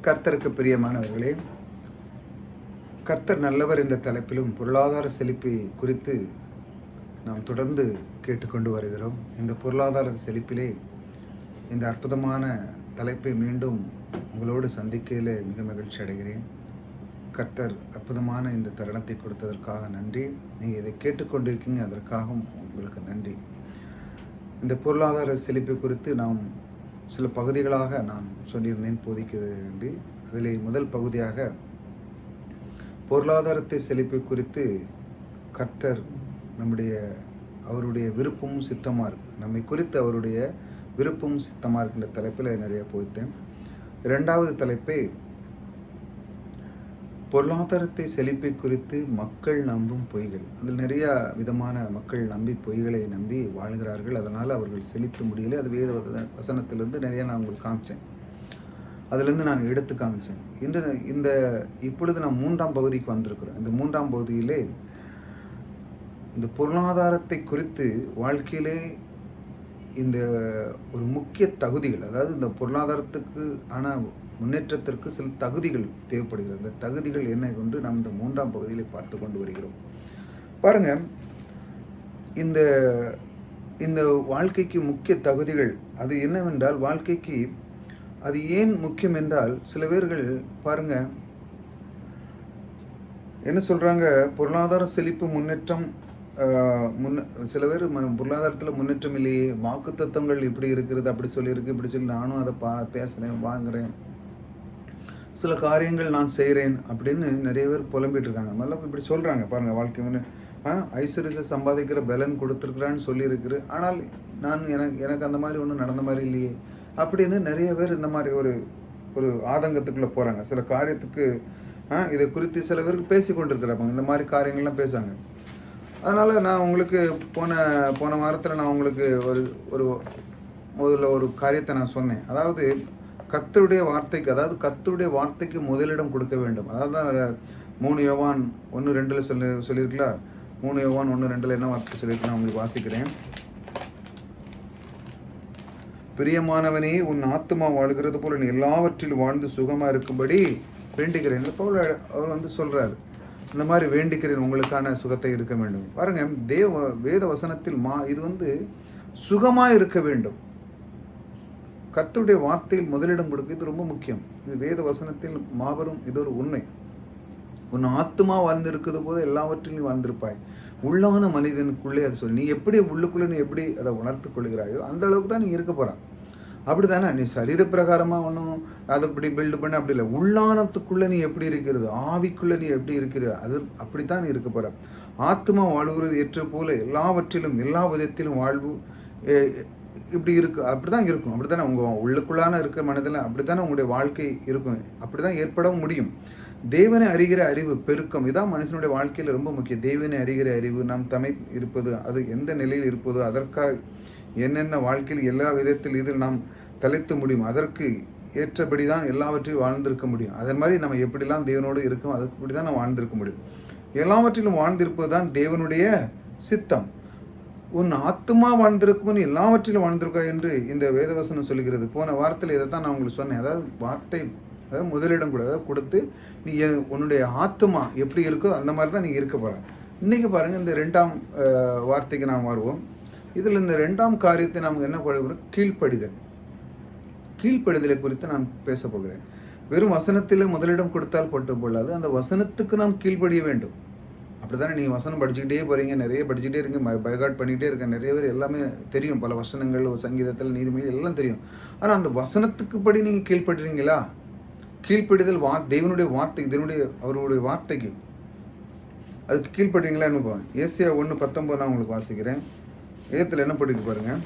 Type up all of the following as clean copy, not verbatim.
கர்த்தருக்கு பிரியமானவர்களே, கர்த்தர் நல்லவர் என்ற தலைப்பிலும் பொருளாதார செழிப்பை குறித்து நாம் தொடர்ந்து கேட்டுக்கொண்டு வருகிறோம். இந்த பொருளாதார செழிப்பிலே இந்த அற்புதமான தலைப்பை மீண்டும் உங்களோடு சந்திக்கையில் மிக மகிழ்ச்சி அடைகிறேன். கர்த்தர் அற்புதமான இந்த தருணத்தை கொடுத்ததற்காக நன்றி. நீங்கள் இதை கேட்டுக்கொண்டிருக்கீங்க, அதற்காகவும் உங்களுக்கு நன்றி. இந்த பொருளாதார செழிப்பை குறித்து நாம் சில பகுதிகளாக நான் சொல்லியிருந்தேன் போதிக்க வேண்டி. அதில் முதல் பகுதியாக பொருளாதாரத்தை செழிப்பை குறித்து கர்த்தர் அவருடைய விருப்பமும் சித்தமாக இருக்குது, நம்மை குறித்து அவருடைய விருப்பமும் சித்தமாக இருக்கின்ற தலைப்பில் நிறைய போதித்தேன். இரண்டாவது தலைப்பை பொருளாதாரத்தை செழிப்பை குறித்து மக்கள் நம்பும் பொய்கள். அதில் நிறையா விதமான மக்கள் பொய்களை நம்பி வாழ்கிறார்கள். அதனால் அவர்கள் செழித்து முடியலை. அது வேத வசனத்திலிருந்து நிறையா நான் உங்களுக்கு காமிச்சேன், அதிலிருந்து நான் எடுத்து காமிச்சேன். இப்பொழுது நான் மூன்றாம் பகுதிக்கு வந்திருக்கிறோம். இந்த மூன்றாம் பகுதியிலே இந்த பொருளாதாரத்தை குறித்து வாழ்க்கையிலே இந்த ஒரு முக்கிய தகுதிகள், அதாவது இந்த பொருளாதாரத்துக்கு முன்னேற்றத்திற்கு சில தகுதிகள் தேவைப்படுகிறது. அந்த தகுதிகள் என்ன கொண்டு நாம் இந்த மூன்றாம் பகுதியில் பார்த்து கொண்டு வருகிறோம். பாருங்கள், இந்த வாழ்க்கைக்கு முக்கிய தகுதிகள் அது என்னவென்றால், வாழ்க்கைக்கு அது ஏன் முக்கியம் என்றால், சில பேர்கள் பாருங்கள் என்ன சொல்கிறாங்க, பொருளாதார செழிப்பு முன்னேற்றம் சில பேர் பொருளாதாரத்தில் முன்னேற்றம் இல்லையே, வாக்கு தத்துவங்கள் இப்படி இருக்கிறது, அப்படி சொல்லியிருக்கு, இப்படி சொல்லி நானும் அதை பேசுகிறேன், வாங்குகிறேன், சில காரியங்கள் நான் செய்கிறேன் அப்படின்னு நிறைய பேர் புலம்பிட்டு இருக்காங்க. முதல்ல இப்படி சொல்கிறாங்க பாருங்கள், வாழ்க்கை ஐஸ்வர்யத்தை சம்பாதிக்கிற பலன் கொடுத்துருக்குறான்னு சொல்லியிருக்குது, ஆனால் எனக்கு அந்த மாதிரி ஒன்றும் நடந்த மாதிரி இல்லையே அப்படின்னு நிறைய பேர் இந்த மாதிரி ஒரு ஆதங்கத்துக்குள்ளே போகிறாங்க. சில காரியத்துக்கு இதை குறித்து சில பேருக்கு பேசி கொண்டிருக்கிறாங்க, இந்த மாதிரி காரியங்கள்லாம் பேசுவாங்க. அதனால் நான் உங்களுக்கு போன வாரத்தில் நான் உங்களுக்கு முதல்ல ஒரு காரியத்தை நான் சொன்னேன். அதாவது கர்த்தருடைய வார்த்தைக்கு முதலிடம் கொடுக்க வேண்டும். அதாவது 3 யோவான் 1:2 சொல்லியிருக்கலாம். 3 யோவான் 1:2 என்ன வார்த்தை சொல்லியிருக்கு நான் உங்களுக்கு வாசிக்கிறேன். பிரியமானவனே, உன் ஆத்துமா வாழ்கிறது போல நீ எல்லாவற்றிலும் வாழ்ந்து சுகமாக இருக்கும்படி வேண்டிக்கிறேன். பவுல் அவர் சொல்கிறார், இந்த மாதிரி வேண்டிக்கிறேன், உங்களுக்கான சுகத்தை இருக்க வேண்டும். பாருங்கள், வேத வசனத்தில் இது சுகமாக இருக்க வேண்டும். கர்த்தருடைய வார்த்தையில் முதலிடம் கொடுக்க இது ரொம்ப முக்கியம். இது வேத வசனத்தில் மாபெரும் இது ஒரு உண்மை. உன் ஆத்துமா வாழ்ந்திருக்கிறது போது எல்லாவற்றிலும் நீ வாழ்ந்திருப்பாய். உள்ளான மனிதனுக்குள்ளே அதை சொல்லி நீ எப்படி உள்ளுக்குள்ளே நீ எப்படி அதை உணர்த்து கொள்கிறாயோ அந்த அளவுக்கு தான் நீ இருக்க போகிறான். அப்படி தானே, நீ சரீர பிரகாரமாக ஒன்றும் அதை இப்படி பில்டு பண்ண அப்படி இல்லை. உள்ளானத்துக்குள்ளே நீ எப்படி இருக்கிறது, ஆவிக்குள்ளே நீ எப்படி இருக்கிற, அது அப்படித்தான் நீ இருக்க போகிற. ஆத்மா வாழ்கிறது ஏற்ற போல எல்லாவற்றிலும் எல்லா விதத்திலும் வாழ்வு இப்படி அப்படி தான் இருக்கும். அப்படி தானே உங்கள் உள்ளுக்குள்ளான இருக்கிற மனதில் அப்படி தானே உங்களுடைய வாழ்க்கை இருக்கும். அப்படி தான் ஏற்படவும் முடியும். தேவனை அறிகிற அறிவு பெருக்கம், இதான் மனுஷனுடைய வாழ்க்கையில் ரொம்ப முக்கியம். தேவனை அறிகிற அறிவு, நாம் இருப்பது, அது எந்த நிலையில் இருப்பதோ அதற்காக என்னென்ன வாழ்க்கையில் எல்லா விதத்தில் இதில் நாம் தலைத்து முடியும், அதற்கு ஏற்றபடி தான் எல்லாவற்றையும் வாழ்ந்திருக்க முடியும். அதன் மாதிரி நம்ம எப்படிலாம் தேவனோடு இருக்கோம் அதுக்குப்படி தான் நம்ம வாழ்ந்திருக்க முடியும். எல்லாவற்றிலும் வாழ்ந்திருப்பது தான் தேவனுடைய சித்தம். உன் ஆத்துமா வாழ்ந்திருக்கும், எல்லாவற்றிலும் வாழ்ந்திருக்கா என்று இந்த வேதவசனம் சொல்லுகிறது. போன வாரத்தில் இதை தான் நான் உங்களுக்கு சொன்னேன். அதாவது முதலிடம் கொடுத்து நீ உன்னுடைய ஆத்துமா எப்படி இருக்கோ அந்த மாதிரி தான் நீங்கள் இருக்க போகிற. இன்றைக்கி பாருங்கள், இந்த 2ஆம் வார்த்தைக்கு நாம் வருவோம். இதில் இந்த 2ஆம் காரியத்தை நாம் என்ன பண்ணுறோம், கீழ்ப்படிதலை குறித்து நான் பேச போகிறேன். வெறும் வசனத்தில் முதலிடம் கொடுத்தால் போட்டு போடாது, அந்த வசனத்துக்கு நாம் கீழ்ப்படிய வேண்டும். அப்படி தானே நீங்கள் வசனம் படிச்சுக்கிட்டே போகிறீங்க, நிறைய படிச்சுக்கிட்டே இருங்க, பைகாட் பண்ணிகிட்டே இருக்க. நிறைய பேர் எல்லாமே தெரியும், பல வசனங்கள் சங்கீதத்தில் நீதிமொழி எல்லாம் தெரியும். ஆனால் அந்த வசனத்துக்கு படி நீங்கள் கீழ்ப்படுறீங்களா? கீழ்ப்படிதல் தேவனுடைய வார்த்தைக்கு, அவருடைய வார்த்தைக்கு அதுக்கு கீழ்ப்படுறீங்களா என்ன பாருங்க. ஏசியா 1:19 நான் உங்களுக்கு வாசிக்கிறேன். வேதத்தில் என்ன படிக்க பாருங்கள்.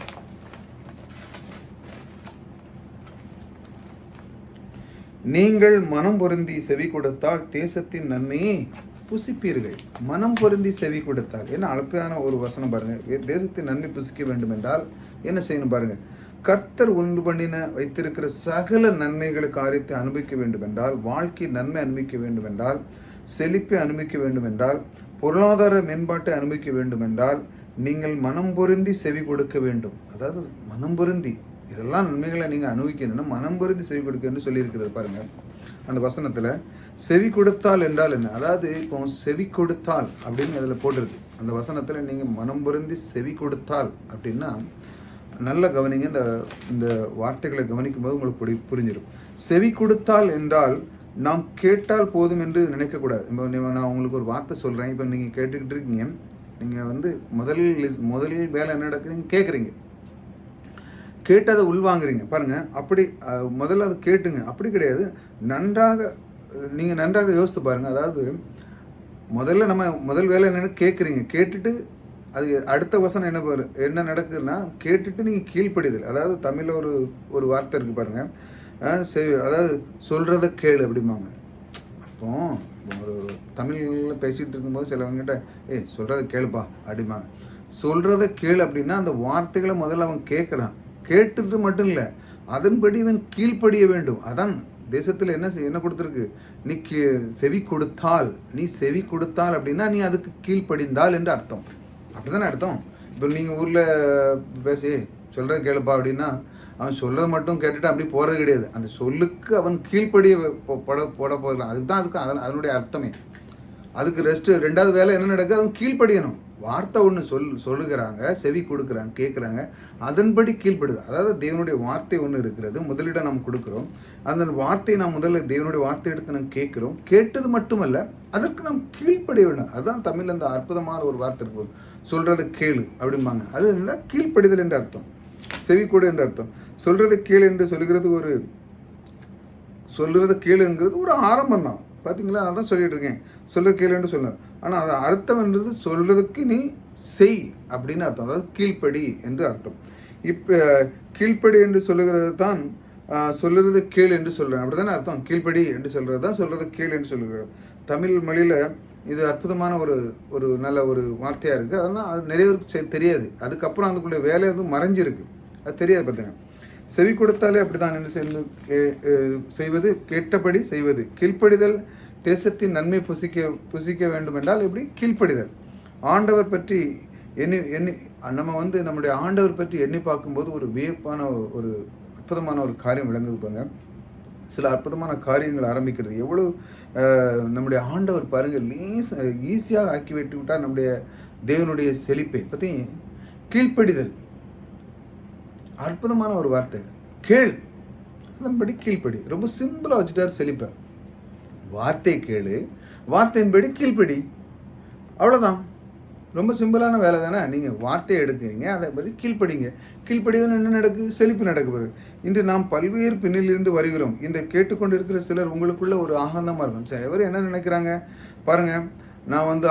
நீங்கள் மனம் பொருந்தி செவி கொடுத்தால் தேசத்தின் நன்மையை புசிப்பீர்கள். மனம் பொருந்தி செவி கொடுத்தால் என்ன அழகான ஒரு வசனம் பாருங்கள். தேசத்தின் நன்மை புசிக்க வேண்டும் என்றால் என்ன செய்யணும் பாருங்கள். கர்த்தர் உண்டு பண்ணின வைத்திருக்கிற சகல நன்மைகளை காரியத்தை அனுபவிக்க வேண்டும் என்றால், வாழ்க்கை நன்மை அனுபவிக்க வேண்டும் என்றால், செழிப்பை அனுபவிக்க வேண்டும் என்றால், பொருளாதார மேம்பாட்டை அனுபவிக்க வேண்டும் என்றால் நீங்கள் மனம் பொருந்தி செவி கொடுக்க வேண்டும். அதாவது மனம் பொருந்தி இதெல்லாம் நன்மைகளை நீங்கள் அனுபவிக்கணும்னா மனம் பொருந்தி செவி கொடுக்கணும்னு சொல்லியிருக்கிறது பாருங்கள். அந்த வசனத்தில். செவி கொடுத்தால் என்றால் என்ன? அதாவது இப்போ செவி கொடுத்தால் அப்படின்னு அதில் போட்டிருக்கு. அந்த வசனத்தில் நீங்கள் மனம் பொருந்தி செவி கொடுத்தால் அப்படின்னா, நல்ல கவனிங்க. இந்த இந்த வார்த்தைகளை கவனிக்கும் போது உங்களுக்கு புரிஞ்சிடும். செவி கொடுத்தால் என்றால் நாம் கேட்டால் போதும் என்று நினைக்கக்கூடாது. இப்போ நான் உங்களுக்கு ஒரு வார்த்தை சொல்கிறேன். இப்போ நீங்கள் கேட்டுக்கிட்டு இருக்கீங்க. நீங்கள் வந்து முதல் வேலை என்ன நடக்குறீங்க? கேட்குறீங்க. கேட்டு அதை உள்வாங்குறீங்க. பாருங்கள், அப்படி முதல்ல அதை கேட்டுங்க. அப்படி கிடையாது. நீங்கள் நன்றாக யோசித்து பாருங்கள். அதாவது முதல்ல நம்ம முதல் வேலை என்னென்னு கேட்குறீங்க. கேட்டுட்டு அது அடுத்த வசனம் என்ன நடக்குதுன்னா, கேட்டுட்டு நீங்கள் கீழ்ப்படிதல். அதாவது தமிழில் ஒரு வார்த்தை இருக்குது பாருங்கள். அதாவது சொல்கிறத கேளு அப்படிம்பாங்க. அப்போ ஒரு தமிழில் பேசிகிட்டு இருக்கும்போது சிலவங்கிட்ட சொல்கிறத கேளுப்பா அப்படிம்பாங்க. சொல்கிறத கேளு அப்படின்னா அந்த வார்த்தைகளை முதல்ல அவன் கேட்குறான். கேட்டுட்டு மட்டும் இல்லை, அதன்படி இவன் கீழ்ப்படிய வேண்டும். அதான் தேசத்தில் என்ன கொடுத்துருக்கு? நீ செவி கொடுத்தால் அப்படின்னா நீ அதுக்கு கீழ்ப்படிந்தால் என்று அர்த்தம். அப்படி தானே அர்த்தம். இப்போ நீங்கள் ஊரில் பேசி சொல்கிறத கேளுப்பா அப்படின்னா அவன் சொல்கிறத மட்டும் கேட்டுட்டு அப்படி போகிறது கிடையாது. அந்த சொல்லுக்கு அவன் கீழ்ப்படிய போட போகிறான். அதனுடைய அர்த்தமே. அதுக்கு ரெண்டாவது வேலை என்ன நடக்குது? அவன் கீழ்ப்படியணும். வார்த்தை ஒன்று சொல்லுகிறாங்க, செவி கொடுக்குறாங்க, கேட்குறாங்க, அதன்படி கீழ்ப்படுது. அதாவது தேவனுடைய வார்த்தை ஒன்று இருக்கிறது, முதலிடம் நாம் கொடுக்குறோம். அந்த வார்த்தையை நாம் முதல்ல தேவனுடைய வார்த்தை எடுத்து நாம் கேட்குறோம். கேட்டது மட்டுமல்ல, அதற்கு நாம் கீழ்ப்படிய வேண்டும். அதுதான் தமிழில் அந்த அற்புதமான ஒரு வார்த்தை இருக்கும். சொல்கிறது கேளு அப்படிம்பாங்க. அது என்ன? கீழ்ப்படிதல் என்ற அர்த்தம், செவி கொடு என்ற அர்த்தம். சொல்கிறது கேளு என்று சொல்கிறது கேளுங்கிறது ஒரு ஆரம்பம் தான். பார்த்தீங்களா? நான் தான் சொல்லிட்டு இருக்கேன், சொல்கிறது கேளு என்று சொன்னது. ஆனால் அது அர்த்தம் என்றது சொல்கிறதுக்கு நீ செய் அப்படின்னு அர்த்தம். அதாவது கீழ்ப்படி என்று அர்த்தம். இப்போ கீழ்ப்படி என்று சொல்லுகிறது தான் சொல்லுறது கேளு என்று சொல்கிறேன். அப்படி தானே அர்த்தம். கீழ்ப்படி என்று சொல்கிறது தான் சொல்கிறது கேளு என்று சொல்லுகிறது. தமிழ் மொழியில் இது அற்புதமான ஒரு நல்ல ஒரு வார்த்தையாக இருக்குது. அதனால் அது நிறைய பேருக்கு தெரியாது. அதுக்கப்புறம் அதுக்குள்ளே வேலை வந்து மறைஞ்சிருக்கு, அது தெரியாது. பார்த்துங்க, செவி கொடுத்தாலே அப்படி தான் என்று செய்வது, கேட்டபடி செய்வது. கீழ்ப்படிதல் தேசத்தின் நன்மை புசிக்க வேண்டும் என்றால் எப்படி? கீழ்ப்படிதல். ஆண்டவர் பற்றி நம்ம வந்து நம்முடைய ஆண்டவர் பற்றி எண்ணி பார்க்கும்போது ஒரு வியப்பான ஒரு அற்புதமான ஒரு காரியம் விளங்குது. பாருங்க, சில அற்புதமான காரியங்கள் ஆரம்பிக்கிறது. எவ்வளோ நம்முடைய ஆண்டவர் பாருங்கள், ஈஸியாக ஆக்கி விட்டால் நம்முடைய தேவனுடைய செழிப்பை பற்றி. கீழ்ப்படிதல் அற்புதமான ஒரு வார்த்தை. கேள், அதன்படி கீழ்ப்படி. ரொம்ப சிம்பிளாக வச்சுட்டார் செழிப்பை. வார்த்தை கேளு, வார்த்தையின்படி கீழ்ப்படி. அவ்வளோதான். ரொம்ப சிம்பிளான வேலை தானே. நீங்கள் வார்த்தையை எடுக்கிறீங்க, அதை படி கீழ்ப்படிங்க. கீழ்ப்படிதான் என்ன நடக்கு? செழிப்பு நடக்குது. இன்று நாம் பல்வேறு பின்னிலிருந்து வருகிறோம். இந்த கேட்டுக்கொண்டு இருக்கிற சிலர் உங்களுக்குள்ள ஒரு ஆனந்தமாக இருக்கும். சரி, எவர் என்ன நினைக்கிறாங்க பாருங்கள். நான் வந்து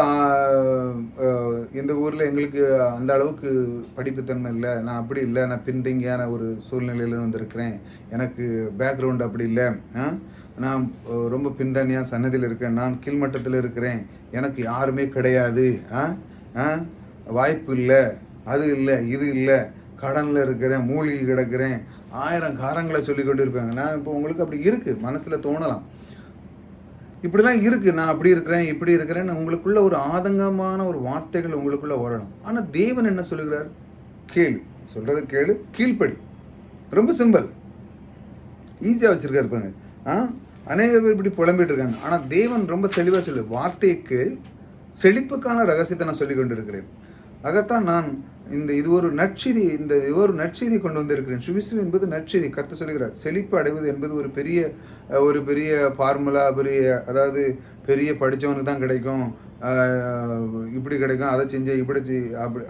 இந்த ஊரில் எங்களுக்கு அந்த அளவுக்கு படிப்புத்தன்மை இல்லை, நான் அப்படி இல்லை, நான் பின்தங்கியான ஒரு சூழ்நிலையில் வந்திருக்கிறேன், எனக்கு பேக்ரவுண்ட் அப்படி இல்லை, நான் ரொம்ப பின்தங்கியாக சன்னதியில் இருக்கேன், நான் கீழ்மட்டத்தில் இருக்கிறேன், எனக்கு யாருமே கிடையாது, வாய்ப்பு இல்லை, அது இல்லை, இது இல்லை, கடனில் இருக்கிறேன், மூழ்கி கிடக்கிறேன், 1000 காரங்களை சொல்லி கொண்டு இருப்பாங்க. நான் இப்போ உங்களுக்கு அப்படி இருக்குது, மனசில் தோணலாம், இப்படிலாம் இருக்குது, நான் அப்படி இருக்கிறேன், இப்படி இருக்கிறேன்னு உங்களுக்குள்ள ஒரு ஆதங்கமான ஒரு வார்த்தைகள் உங்களுக்குள்ளே வரணும். ஆனால் தேவன் என்ன சொல்லுகிறார்? கேளு, சொல்கிறது கேளு, கீழ்ப்படி. ரொம்ப சிம்பிள், ஈஸியாக வச்சுருக்காரு பாருங்க. அநேக பேர் இப்படி புலம்பிட்டு இருக்காங்க. ஆனால் தேவன் ரொம்ப தெளிவாக சொல்லு, வார்த்தையை கேள், செழிப்புக்கான ரகசியத்தை நான் சொல்லி கொண்டு இருக்கிறேன். ஆகத்தான் நான் இது ஒரு நற்செய்தி கொண்டு வந்திருக்கிறேன். சுவிசேஷம் என்பது நற்செய்தி. கர்த்தர் சொல்லுகிறார், செழிப்பு அடைவது என்பது ஒரு பெரிய ஃபார்முலா, அதாவது பெரிய படித்தவனுக்கு தான் கிடைக்கும், இப்படி கிடைக்கும், அதை செஞ்ச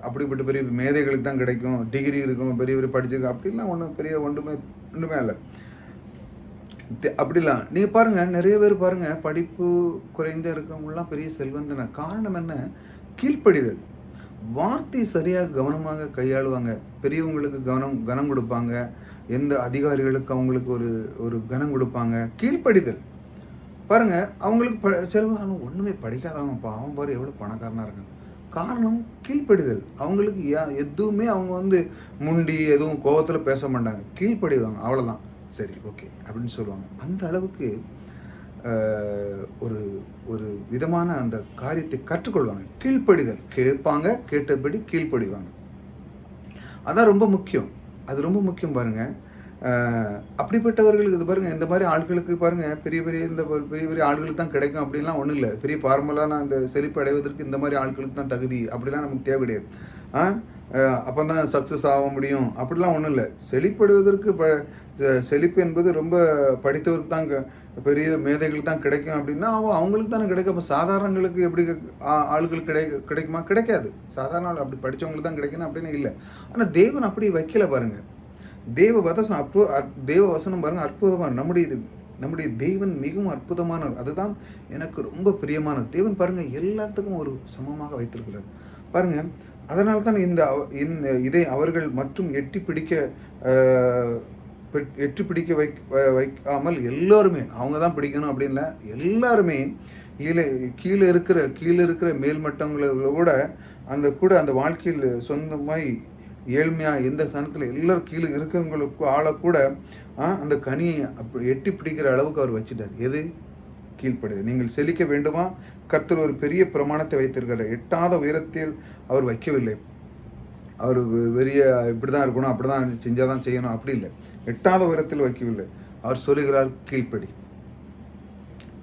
அப்படிப்பட்ட பெரிய மேதைகளுக்கு தான் கிடைக்கும், டிகிரி இருக்கும், பெரிய படிச்சிருக்கோம், அப்படிலாம் ஒன்றுமே இல்லை. அப்படிலாம் நீங்கள் பாருங்கள், நிறைய பேர் பாருங்கள், படிப்பு குறைந்த இருக்கிறவங்களாம் பெரிய செல்வந்தன. காரணம் என்ன? கீழ்ப்படிதல். வார்த்தை சரியாக கவனமாக கையாளுவாங்க, பெரியவங்களுக்கு கனம் கொடுப்பாங்க, எந்த அதிகாரிகளுக்கு அவங்களுக்கு ஒரு கனம் கொடுப்பாங்க. கீழ்ப்படிதல் பாருங்கள். அவங்களுக்கு செலவு ஒன்றுமே படிக்காதவங்க பாவம் பாரு எவ்வளோ பணக்காரனாக இருக்காங்க. காரணம் கீழ்ப்படிதல். அவங்களுக்கு எதுவுமே அவங்க வந்து முண்டி எதுவும் கோபத்தில் பேச மாட்டாங்க, கீழ்ப்படிவாங்க, அவ்வளோதான், சரி ஓகே அப்படின்னு சொல்லுவாங்க. அந்த அளவுக்கு ஒரு விதமான அந்த காரியத்தை கற்றுக்கொள்வாங்க. கீழ்ப்படிதல், கேட்பாங்க, கேட்டபடி கீழ்ப்படிவாங்க. அதான் ரொம்ப முக்கியம். அது ரொம்ப முக்கியம். பாருங்கள், அப்படிப்பட்டவர்களுக்கு இது பாருங்கள், இந்த மாதிரி ஆட்களுக்கு பாருங்கள், பெரிய பெரிய பெரிய பெரிய ஆட்களுக்கு தான் கிடைக்கும் அப்படின்லாம் ஒன்றும் இல்லை. பெரிய ஃபார்மலான அந்த செழிப்பு அடைவதற்கு இந்த மாதிரி ஆட்களுக்கு தான் தகுதி அப்படிலாம் நமக்கு தேவை கிடையாது. அப்போ தான் சக்ஸஸ் ஆக முடியும் அப்படிலாம் ஒன்றும் இல்லை. செழிப்படைவதற்கு செழிப்பு என்பது ரொம்ப படித்தவருக்கு தான், பெரிய மேதைகளுக்கு தான் கிடைக்கும் அப்படின்னா அவங்களுக்கு தானே கிடைக்கும். அப்போ சாதாரணங்களுக்கு எப்படி ஆளுகள் கிடைக்குமா? கிடைக்காது. சாதாரண ஆள் அப்படி படித்தவங்களுக்கு தான் கிடைக்கணும் அப்படின்னு இல்லை. ஆனால் தேவன் அப்படி வைக்கல பாருங்கள். தேவ வசனம் பாருங்கள் அற்புதமான நம்முடைய தேவன் மிகவும் அற்புதமானவர். அதுதான் எனக்கு ரொம்ப பிரியமானது. தேவன் பாருங்கள் எல்லாத்துக்கும் ஒரு சமமாக வைத்திருக்கிறார் பாருங்கள். அதனால தான் இதை அவர்கள் மற்றும் எட்டி பிடிக்க வைக்காமல் எல்லோருமே அவங்க தான் பிடிக்கணும் அப்படின்ல, எல்லாருமே கீழே இருக்கிற மேல்மட்டங்களோட அந்த வாழ்க்கையில் சொந்தமாய் ஏழ்மையாக எந்த ஸ்தானத்தில் எல்லாரும் கீழே இருக்கிறவங்களுக்கு ஆளக்கூட அந்த கனியை அப்படி எட்டி பிடிக்கிற அளவுக்கு அவர் வச்சுட்டார். எது? கீழ்ப்படுது. நீங்கள் செழிக்க வேண்டுமா? கர்த்தர் ஒரு பெரிய பிரமாணத்தை வைத்திருக்கிறார். எட்டாத உயரத்தில் அவர் வைக்கவில்லை. அவர் பெரிய இப்படி தான் இருக்கணும், அப்படி தான் செஞ்சால் தான் செய்யணும், அப்படி இல்லை. எட்டாத உயரத்தில் வைக்கவில்லை. அவர் சொல்லுகிறார் கீழ்ப்படி.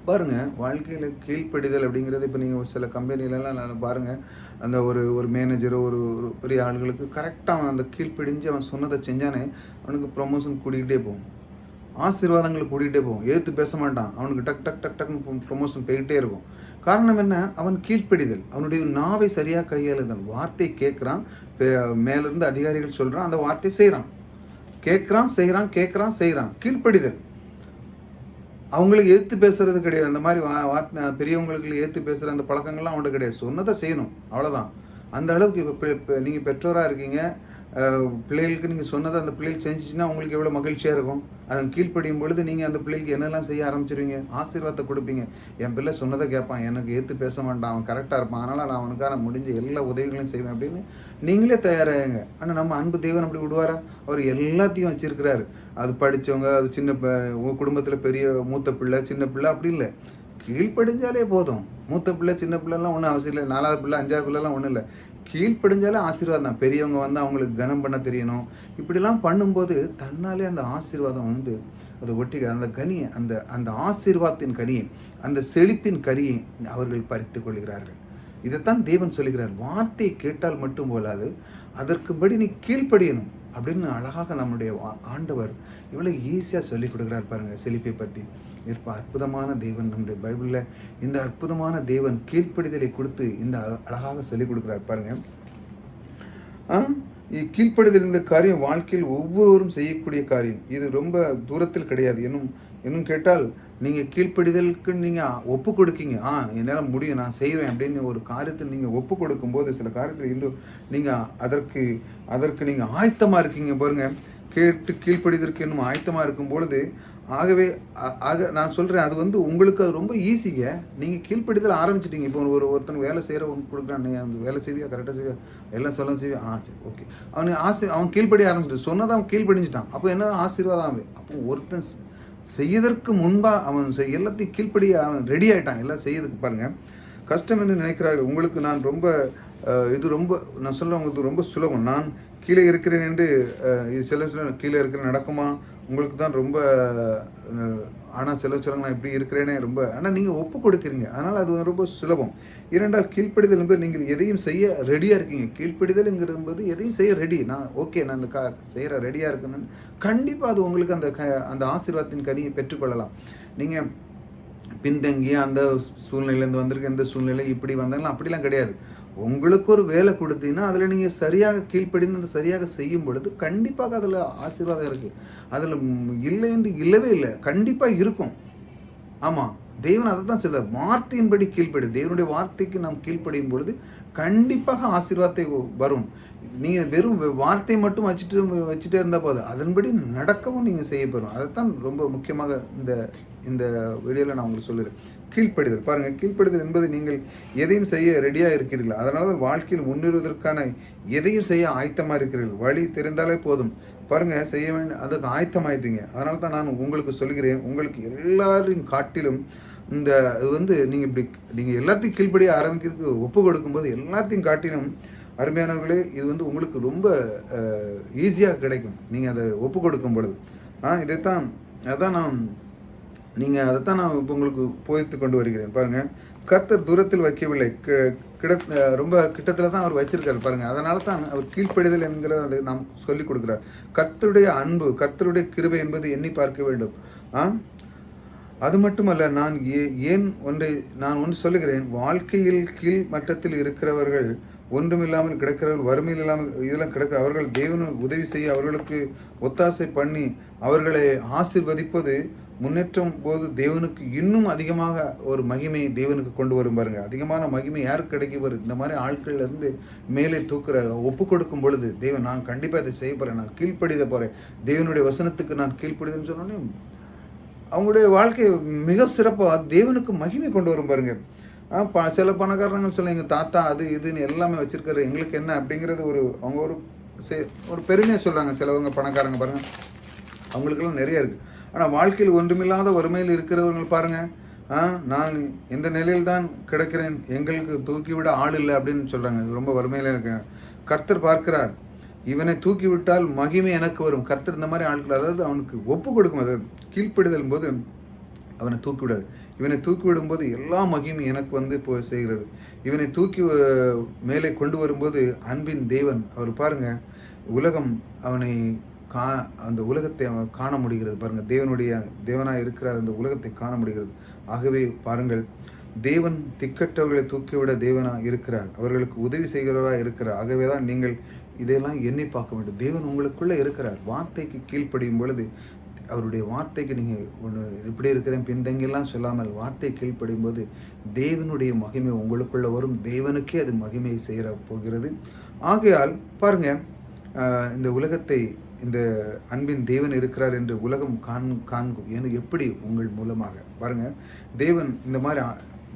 பாருங்கள், வாழ்க்கையில் கீழ்ப்படிதல் அப்படிங்கிறது இப்போ நீங்கள் சில கம்பெனிலலாம் பாருங்கள், அந்த ஒரு மேனேஜரோ ஒரு பெரிய ஆளுகளுக்கு கரெக்டாக அவன் அந்த கீழ்ப்படிஞ்சு அவன் சொன்னதை செஞ்சானே அவனுக்கு ப்ரொமோஷன் கூட்டிகிட்டே போகும், ஆசீர்வாதங்களை கூட்டிகிட்டே போகும். ஏற்று பேச மாட்டான், அவனுக்கு டக் டக் டக் டக்னு ப்ரொமோஷன் போய்கிட்டே இருக்கும். காரணம் என்ன? அவன் கீழ்ப்படிதல். அவனுடைய நாவை சரியாக கையாளுதல். வார்த்தை கேட்குறான், மேலேருந்து அதிகாரிகள் சொல்கிறான், அந்த வார்த்தை செய்கிறான். கேட்குறான் செய்கிறான். கீழ்ப்படிதல். அவங்களுக்கு ஏற்று பேசுறது கிடையாது. அந்த மாதிரி பெரியவங்களுக்கு ஏற்று பேசுகிற அந்த பழக்கங்கள்லாம் அவன்கிட்ட கிடையாது. சொன்னதை செய்யணும், அவ்வளோதான். அந்த அளவுக்கு இப்போ நீங்கள் பெற்றோராக இருக்கீங்க, பிள்ளைகளுக்கு நீங்கள் சொன்னதை அந்த பிள்ளைகள் செஞ்சிச்சுன்னா உங்களுக்கு எவ்வளோ மகிழ்ச்சியாக இருக்கும். அதன் கீழ்ப்படியும் பொழுது நீங்கள் அந்த பிள்ளைகளுக்கு என்னெல்லாம் செய்ய ஆரம்பிச்சிருவீங்க? ஆசீர்வாதத்தை கொடுப்பீங்க. என் பிள்ளை சொன்னதை கேட்பான், எனக்கு ஏற்று பேச மாட்டான், அவன் கரெக்டாக இருப்பான், அதனால் நான் அவனுக்காக முடிஞ்ச எல்லா உதவிகளையும் செய்வேன் அப்படின்னு நீங்களே தயாராகுங்க. ஆனால் நம்ம அன்பு தேவன் அப்படி விடுவாரா? அவர் எல்லாத்தையும் வச்சுருக்கிறாரு. அது படித்தவங்க, அது உங்கள் குடும்பத்தில் பெரிய மூத்த பிள்ளை சின்ன பிள்ளை அப்படி இல்லை. கீழ்ப்படிஞ்சாலே போதும். மூத்த பிள்ளை சின்ன பிள்ளைலாம் ஒன்றும் அவசியம் இல்லை. 4வது பிள்ளை 5வது பிள்ளைலாம் ஒன்றும் இல்லை. கீழ்ப்படிஞ்சாலே ஆசீர்வாதம் தான். பெரியவங்க வந்து அவங்களுக்கு கனம் பண்ண தெரியணும். இப்படிலாம் பண்ணும்போது தன்னாலே அந்த ஆசீர்வாதம் வந்து அதை ஒட்டி அந்த கனியை அந்த ஆசீர்வாதத்தின் கனியை அந்த செழிப்பின் கனியை அவர்கள் பறித்து கொள்கிறார்கள். இதைத்தான் தேவன் சொல்லுகிறார். வார்த்தையை கேட்டால் மட்டும் போலாது, அதற்குபடி நீ கீழ்ப்படியணும் அப்படின்னு அழகாக நம்முடைய ஆண்டவர் இவ்வளோ ஈஸியாக சொல்லிக் கொடுக்குறார் பாருங்கள். செழிப்பை பற்றி இருப்ப அற்புதமான தேவன் நம்முடைய பைபிளில் இந்த அற்புதமான தேவன் கீழ்ப்படிதலை கொடுத்து இந்த அழகாக சொல்லிக் கொடுக்குறார் பாருங்கள். கீழ்ப்படிதல் இந்த காரியம் வாழ்க்கையில் ஒவ்வொருவரும் செய்யக்கூடிய காரியம். இது ரொம்ப தூரத்தில் கிடையாது. இன்னும் கேட்டால் நீங்கள் கீழ்ப்படிதலுக்கு நீங்கள் ஒப்பு கொடுக்கீங்க. என்னால் முடியும், நான் செய்வேன் அப்படின்னு ஒரு காரியத்தில் நீங்கள் ஒப்பு கொடுக்கும்போது சில காரியத்தில் இன்னும் நீங்கள் அதற்கு நீங்கள் ஆயத்தமாக இருக்கீங்க பாருங்கள். கேட்டு கீழ்ப்படிதற்கு இன்னும் ஆயத்தமாக இருக்கும் பொழுது நான் சொல்கிறேன், அது வந்து உங்களுக்கு அது ரொம்ப ஈஸிங்க. நீங்கள் கீழ்ப்படிதல் ஆரம்பிச்சிட்டிங்க. இப்போ ஒருத்தனுக்கு வேலை செய்கிறவங்க கொடுக்குறான், நீங்கள் அந்த வேலை செய்வியா, கரெக்டாக செய்வியா, எல்லாம் சொல்ல செய்வியா, சரி ஓகே. அவன் கீழ்ப்படிய ஆரம்பிச்சிட்டு சொன்னதை அவன் கீழ்ப்படிஞ்சிட்டான். அப்போ என்ன ஆசீர்வாதம் ஆகும்? அப்போ ஒருத்தன் செய்யதற்கு முன்பாக அவன் எல்லாத்தையும் கீழ்ப்படிய அவன் ரெடி ஆகிட்டான் எல்லாம் செய்யறதுக்கு. பாருங்கள், கஷ்டம் என்று நினைக்கிறார்கள். உங்களுக்கு நான் ரொம்ப நான் சொல்கிறேன், உங்களுக்கு ரொம்ப சுலபம். நான் கீழே இருக்கிறேன் என்று இது சில கீழே இருக்கிறேன் நடக்குமா? உங்களுக்கு தான் ரொம்ப, ஆனால் சில சொல்லுங்க நான் இப்படி இருக்கிறேனே ரொம்ப, ஆனால் நீங்கள் ஒப்பு கொடுக்குறீங்க, அதனால் அது ரொம்ப சுலபம். இரண்டால் கீழ்ப்படிதல் என்பது நீங்கள் எதையும் செய்ய ரெடியாக இருக்கீங்க. கீழ்ப்படிதல்ங்கிறது எதையும் செய்ய ரெடி. நான் இந்த செய்கிற ரெடியாக இருக்குன்னு கண்டிப்பாக அது உங்களுக்கு அந்த ஆசீர்வாதத்தின் கனியை பெற்றுக்கொள்ளலாம். நீங்கள் பின்தங்கி அந்த சூழ்நிலையிலேருந்து வந்திருக்க எந்த சூழ்நிலை இப்படி வந்தாலும் அப்படிலாம் கிடையாது. உங்களுக்கு ஒரு வேலை கொடுத்தீங்கன்னா அதில் நீங்கள் சரியாக கீழ்ப்படிந்து சரியாக செய்யும் பொழுது கண்டிப்பாக அதில் ஆசீர்வாதம் இருக்குது. அதில் இல்லை என்று இல்லவே இல்லை, கண்டிப்பாக இருக்கும். ஆமாம், தேவன் அதை தான் சொல்ல, வார்த்தையின்படி கீழ்ப்படி. தேவனுடைய வார்த்தைக்கு நாம் கீழ்ப்படியும் பொழுது கண்டிப்பாக ஆசீர்வாதத்தை வரும். நீங்கள் வெறும் வார்த்தை மட்டும் வச்சுட்டே இருந்தால் போதும், அதன்படி நடக்கவும் நீங்கள் செய்ய போகிறோம். அதைத்தான் ரொம்ப முக்கியமாக இந்த வீடியோவில் நான் உங்களுக்கு சொல்லுறேன். கீழ்ப்படிதல் பாருங்கள். கீழ்ப்படிதல் என்பது நீங்கள் எதையும் செய்ய ரெடியாக இருக்கிறீர்கள். அதனால தான் வாழ்க்கையில் முன்னேறுவதற்கான எதையும் செய்ய ஆயத்தமாக இருக்கிறீர்கள். வழி தெரிந்தாலே போதும். பாருங்கள், செய்ய வேண்டிய அதுக்கு ஆயத்தமாயிட்டீங்க. அதனால தான் நான் உங்களுக்கு சொல்கிறேன், உங்களுக்கு எல்லாரையும் காட்டிலும் இது வந்து நீங்கள் எல்லாத்தையும் கீழ்ப்படிய ஆரம்பிக்கிறதுக்கு ஒப்பு கொடுக்கும்போது எல்லாத்தையும் காட்டிலும் அருமையானவர்களே, இது வந்து உங்களுக்கு ரொம்ப ஈஸியாக கிடைக்கும். நீங்கள் அதை ஒப்பு கொடுக்கும் பொழுது இதைத்தான் அதான் நான் நீங்கள் அதைத்தான் நான் இப்போ உங்களுக்கு போதித்து கொண்டு வருகிறேன். பாருங்கள், கர்த்தர் தூரத்தில் வைக்கவில்லை, ரொம்ப கிட்டத்தில் தான் அவர் வச்சிருக்காரு. பாருங்கள், அதனால தான் அவர் கீழ்ப்படிதல் என்கிற அதை நாம் சொல்லிக் கொடுக்குறார். கர்த்தருடைய அன்பு, கர்த்தருடைய கிருபை என்பது எண்ணி பார்க்க வேண்டும். அது மட்டுமல்ல, நான் ஒன்று சொல்லுகிறேன். வாழ்க்கையில் கீழ் மட்டத்தில் இருக்கிறவர்கள், ஒன்றுமில்லாமல் கிடக்கிறவர்கள், வறுமையில் இல்லாமல் இதெல்லாம் கிடக்கிற அவர்கள் தேவனு உதவி செய்ய, அவர்களுக்கு ஒத்தாசை பண்ணி அவர்களை ஆசீர்வதிப்பது முன்னேற்றம் போது தேவனுக்கு இன்னும் அதிகமாக ஒரு மகிமை தேவனுக்கு கொண்டு வரும். பாருங்க, அதிகமான மகிமை யாருக்கு கிடைக்க வரும்? இந்த மாதிரி ஆட்கள்ல இருந்து மேலே தூக்குற ஒப்பு கொடுக்கும் பொழுது தேவன், நான் கண்டிப்பாக இதை செய்ய போகிறேன், நான் கீழ்ப்படித போகிறேன், தேவனுடைய வசனத்துக்கு நான் கீழ்ப்படிதுன்னு சொன்னோன்னே அவங்களுடைய வாழ்க்கை மிக சிறப்பாக தேவனுக்கு மகிமை கொண்டு வரும். பாருங்க, சில பணக்காரங்கள் சொல்ல எங்கள் தாத்தா அது இதுன்னு எல்லாமே வச்சிருக்காரு, எங்களுக்கு என்ன அப்படிங்கிறது அவங்க ஒரு பெருமையாக சொல்கிறாங்க. சிலவங்க பணக்காரங்க பாருங்கள், அவங்களுக்கெல்லாம் நிறைய இருக்குது. ஆனால் வாழ்க்கையில் ஒன்றுமில்லாத வறுமையில் இருக்கிறவர்கள் பாருங்கள், நான் இந்த நிலையில் தான் கிடக்கிறேன், எங்களுக்கு தூக்கிவிட ஆள் இல்லை அப்படின்னு சொல்கிறாங்க. ரொம்ப வறுமையில் இருக்க கர்த்தர் பார்க்கிறார், இவனை தூக்கிவிட்டால் மகிமை எனக்கு வரும். கர்த்தர் இந்த மாதிரி ஆட்கள், அதாவது அவனுக்கு ஒப்பு கொடுக்கும், அது கீழ்ப்படிதல் போது அவனை தூக்கிவிடாது. இவனை தூக்கிவிடும்போது எல்லா மகிமை எனக்கு வந்து இப்போ செய்கிறது. இவனை தூக்கி மேலே கொண்டு வரும்போது அன்பின் தேவன் அவர் பாருங்கள், உலகம் அவனை அந்த உலகத்தை அவன் காண முடிகிறது. பாருங்கள், தேவனாக இருக்கிறார், அந்த உலகத்தை காண முடிகிறது. ஆகவே பாருங்கள், தேவன் திக்கற்றவர்களை தூக்கிவிட தேவனாக இருக்கிறார், அவர்களுக்கு உதவி செய்கிறவராக இருக்கிறார். ஆகவே தான் நீங்கள் இதையெல்லாம் எண்ணி பார்க்க வேண்டும். தேவன் உங்களுக்குள்ளே இருக்கிறார். வார்த்தைக்கு கீழ்ப்படியும் பொழுது, அவருடைய வார்த்தைக்கு நீங்கள் ஒன்று இப்படி இருக்கிறேன் பின்தங்கியெல்லாம் சொல்லாமல் வார்த்தை கீழ்ப்படியும் போது தேவனுடைய மகிமை உங்களுக்குள்ளே வரும். தேவனுக்கே அது மகிமையை செய்கிற போகிறது. ஆகையால் பாருங்கள், இந்த உலகத்தை, இந்த அன்பின் தேவன் இருக்கிறார் என்று உலகம் காண்கும். எனக்கு எப்படி? உங்கள் மூலமாக. பாருங்கள், தேவன் இந்த மாதிரி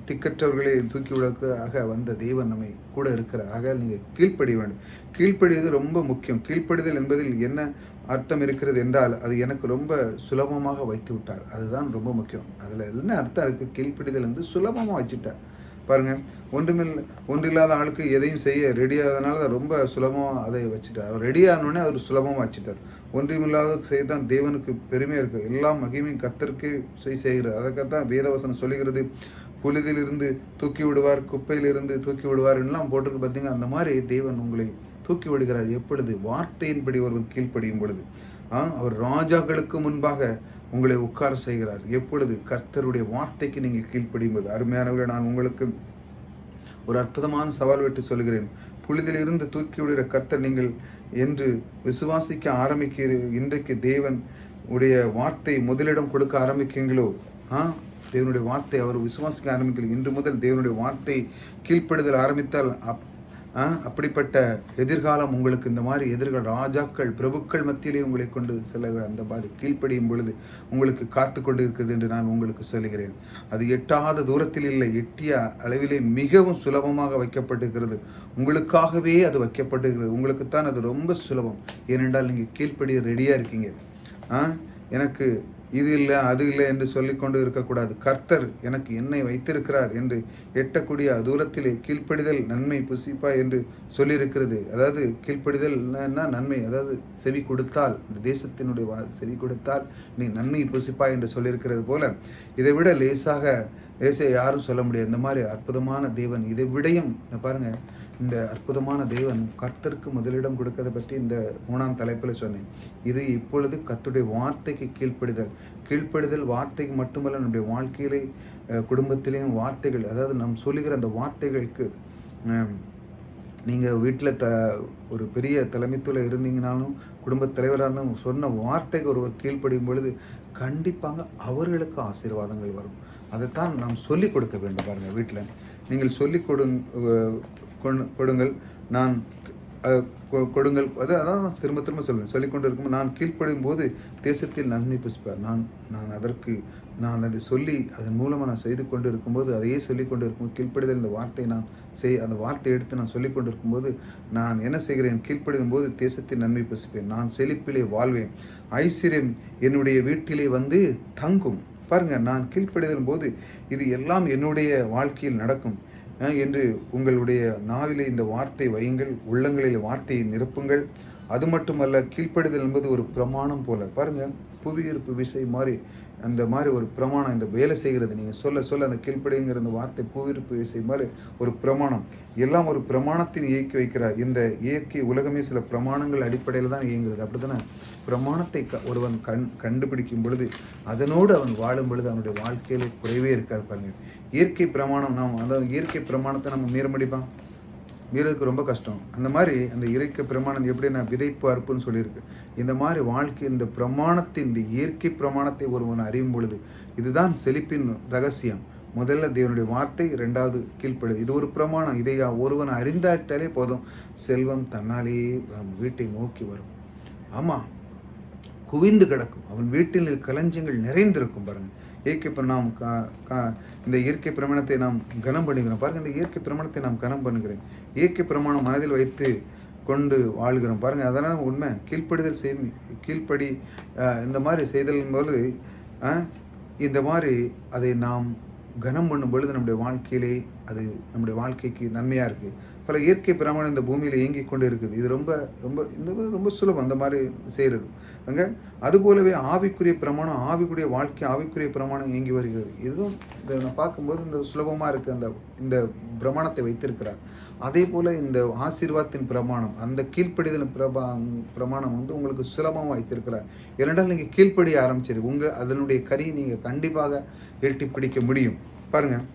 திக்கற்றவர்களை தூக்கி விடக்காக வந்த தேவன் நம்மை கூட இருக்கிறார். ஆக நீங்கள் கீழ்ப்படிய வேண்டும். கீழ்ப்படிவது ரொம்ப முக்கியம். கீழ்ப்படிதல் என்பதில் என்ன அர்த்தம் இருக்கிறது என்றால், அது எனக்கு ரொம்ப சுலபமாக வைத்து விட்டார், அதுதான் ரொம்ப முக்கியம். அதில் என்ன அர்த்தம் இருக்குது? கீழ்ப்படிதல் வந்து சுலபமாக வச்சுட்டார். பாருங்கள், ஒன்றில்லாத ஆளுக்கு எதையும் செய்ய ரெடியாகிறதுனால தான் ரொம்ப சுலபமாக அதை வச்சுட்டார். அவர் ரெடியானோடனே அவர் சுலபமாக வச்சுட்டார். ஒன்றுமில்லாத செய்ய தான் தேவனுக்கு பெருமையாக இருக்குது. எல்லாம் மகிமையும் கர்த்தருக்கு செய்கிறார். அதற்காகத்தான் வேதவசனம் சொல்லுகிறது, புழுதிலிருந்து தூக்கி விடுவார், குப்பையிலிருந்து தூக்கி விடுவார் எல்லாம் போட்டிருக்கு. பார்த்தீங்க, அந்த மாதிரி தேவன் உங்களை தூக்கி விடுகிறார். எப்பொழுது? வார்த்தையின்படி ஒருவன் கீழ்ப்படியும் பொழுது. அவர் ராஜாக்களுக்கு முன்பாக உங்களை உட்கார செய்கிறார். எப்பொழுது? கர்த்தருடைய வார்த்தைக்கு நீங்கள் கீழ்ப்படியும் போது. அருமையானவர்களை, நான் உங்களுக்கு ஒரு அற்புதமான சவால் விட்டு சொல்கிறேன். புழுதிலிருந்து தூக்கி விடுகிற கர்த்தர் நீங்கள் என்று விசுவாசிக்க ஆரம்பிக்கிற இன்றைக்கு தேவன் உடைய வார்த்தை முதலிடம் கொடுக்க ஆரம்பிக்கீங்களோ, தேவனுடைய வார்த்தை அவர் விசுவாசிக்க ஆரம்பிக்கல, இன்று முதல் தேவனுடைய வார்த்தை கீழ்ப்படுதல் ஆரம்பித்தால் அப்படிப்பட்ட எதிர்காலம் உங்களுக்கு, இந்த மாதிரி ராஜாக்கள் பிரபுக்கள் மத்தியிலே உங்களை கொண்டு செல்லுகிற அந்த மாதிரி கீழ்ப்படியும் பொழுது உங்களுக்கு காத்து கொண்டு இருக்கிறது என்று நான் உங்களுக்கு சொல்கிறேன். அது எட்டாத தூரத்தில் இல்லை, எட்டிய அளவிலே மிகவும் சுலபமாக வைக்கப்பட்டிருக்கிறது. உங்களுக்காகவே அது வைக்கப்பட்டிருக்கிறது. உங்களுக்குத்தான் அது ரொம்ப சுலபம். ஏனென்றால் நீங்கள் கீழ்ப்படிய ரெடியாக இருக்கீங்க. எனக்கு இது இல்லை அது இல்லை என்று சொல்லிக்கொண்டு இருக்கக்கூடாது. கர்த்தர் எனக்கு என்னை வைத்திருக்கிறார் என்று எட்டக்கூடிய தூரத்திலே கீழ்ப்படிதல் நன்மை புசிப்பா என்று சொல்லியிருக்கிறது. அதாவது கீழ்ப்படிதல்னா நன்மை, அதாவது செவி கொடுத்தால், இந்த தேசத்தினுடைய செவி கொடுத்தால் நீ நன்மை புசிப்பா என்று சொல்லியிருக்கிறது போல, இதை விட லேசாக யாரும் சொல்ல முடியாது. இந்த மாதிரி அற்புதமான தேவன், இதை விடையும் பாருங்கள், இந்த அற்புதமான தேவன் கர்த்தருக்கு முதலிடம் கொடுக்கறதை பற்றி இந்த 3ஆம் தலைப்பில் சொன்னேன். இது இப்பொழுது கர்த்தருடைய வார்த்தைக்கு கீழ்ப்படுதல் வார்த்தைக்கு மட்டுமல்ல, நம்முடைய வாழ்க்கையிலே குடும்பத்திலேயும் வார்த்தைகள், அதாவது நாம் சொல்லுகிற அந்த வார்த்தைகளுக்கு, நீங்கள் வீட்டில் ஒரு பெரிய தலைமைத்துவத்தில் இருந்தீங்கனாலும், குடும்பத் தலைவராக இருந்தாலும், சொன்ன வார்த்தைக்கு ஒருவர் கீழ்ப்படியும் பொழுது கண்டிப்பாக அவர்களுக்கு ஆசீர்வாதங்கள் வரும். அதைத்தான் நாம் சொல்லிக் கொடுக்க வேண்டும். பாருங்கள், வீட்டில் நீங்கள் சொல்லிக் கொடுங்கள், நான் கொடுங்கள். அதான் திரும்ப திரும்ப சொல்லிக்கொண்டு இருக்கும்போது, நான் கீழ்ப்படும் போது தேசத்தில் நன்மை புசிப்பார். நான் அதை சொல்லி அதன் மூலமாக நான் செய்து கொண்டு இருக்கும்போது, அதையே சொல்லிக் கொண்டு இருக்கும்போது, கீழ்ப்படிதல் இந்த வார்த்தை அந்த வார்த்தை எடுத்து நான் சொல்லிக் கொண்டு இருக்கும்போது, நான் என்ன செய்கிறேன்? கீழ்ப்படியும் போது தேசத்தில் நன்மை புசிப்பேன், நான் செழிப்பிலே வாழ்வேன், ஐஸ்வர்யம் என்னுடைய வீட்டிலே வந்து தங்கும். பாருங்கள், நான் கீழ்ப்படிதல் போது இது எல்லாம் என்னுடைய வாழ்க்கையில் நடக்கும் என்று உங்களுடைய நாவிலே இந்த வார்த்தை வையுங்கள், உள்ளங்களில் வார்த்தையை நிரப்புங்கள். அது மட்டுமல்ல, கீழ்ப்படிதல் என்பது ஒரு பிரமாணம் போல. பாருங்கள், புவியீர்ப்பு விசை மாதிரி அந்த மாதிரி ஒரு பிரமாணம் இந்த வேலை செய்கிறது. நீங்கள் சொல்ல சொல்ல அந்த கீழ்ப்படிங்கிற அந்த வார்த்தை புவியீர்ப்பு விசை மாதிரி ஒரு பிரமாணம். எல்லாம் ஒரு பிரமாணத்தின் இயக்கி வைக்கிறார். இந்த இயற்கை உலகமே சில பிரமாணங்கள் அடிப்படையில் தான் இயங்குகிறது. அப்படி தானே? பிரமாணத்தை ஒருவன் கண்டுபிடிக்கும் பொழுது, அதனோடு அவன் வாழும் பொழுது அவனுடைய வாழ்க்கையிலே குறைவே இருக்காது. பாருங்கள், இயற்கை பிரமாணம் அதாவது இயற்கை பிரமாணத்தை நம்ம மீற முடியுமா? மீறதுக்கு ரொம்ப கஷ்டம். அந்த மாதிரி அந்த இயற்கை பிரமாணம் எப்படின்னா விதைப்பு அறுப்புன்னு சொல்லியிருக்கு. இந்த மாதிரி வாழ்க்கை இந்த பிரமாணத்தின் இந்த இயற்கை பிரமாணத்தை ஒருவன் அறியும் பொழுது, இதுதான் செழிப்பின் ரகசியம். முதல்ல தேவனுடைய வார்த்தை, இரண்டாவது கீழ்ப்படுது. இது ஒரு பிரமாணம். இதை ஒருவன் அறிந்தாட்டாலே போதும், செல்வம் தன்னாலேயே வீட்டை நோக்கி வரும். ஆமாம், குவிந்து கிடக்கும். அவன் வீட்டில் களஞ்சியங்கள் நிறைந்திருக்கும். பாருங்கள், இயற்கை நாம் இந்த இயற்கை பிரமாணத்தை நாம் கனம் பண்ணுகிறோம். பாருங்கள், இந்த இயற்கை பிரமாணத்தை நாம் கனம் பண்ணுகிறேன். இயற்கை பிரமாணம் மனதில் வைத்து கொண்டு வாழ்கிறோம். பாருங்கள், அதனால் உண்மை கீழ்ப்படிதல் கீழ்ப்படி இந்த மாதிரி செய்தல் போது இந்த மாதிரி அதை நாம் கனம் பண்ணும் பொழுது நம்முடைய வாழ்க்கையிலே அது நம்முடைய வாழ்க்கைக்கு நன்மையாக இருக்குது. பல இயற்கை பிரமாணம் இந்த பூமியில் இயங்கி கொண்டு இருக்குது. இது ரொம்ப ரொம்ப ரொம்ப சுலபம் அந்த மாதிரி செய்கிறது. அங்கே அதுபோலவே ஆவிக்குரிய பிரமாணம், ஆவிக்குரிய வாழ்க்கை, ஆவிக்குரிய பிரமாணம் இயங்கி வருகிறது. இதுவும் இதை நான் பார்க்கும்போது இந்த சுலபமாக இருக்குது. இந்த பிரமாணத்தை வைத்திருக்கிறார். அதே போல் இந்த ஆசீர்வாதத்தின் பிரமாணம், அந்த கீழ்ப்படிதல் பிரமாணம் உங்களுக்கு சுலபமாக வைத்திருக்கிறார். ஏனென்றால் நீங்கள் கீழ்ப்படிய ஆரம்பிச்சிரு அதனுடைய கரியை நீங்கள் கண்டிப்பாக எட்டி பிடிக்க முடியும். பாருங்கள்,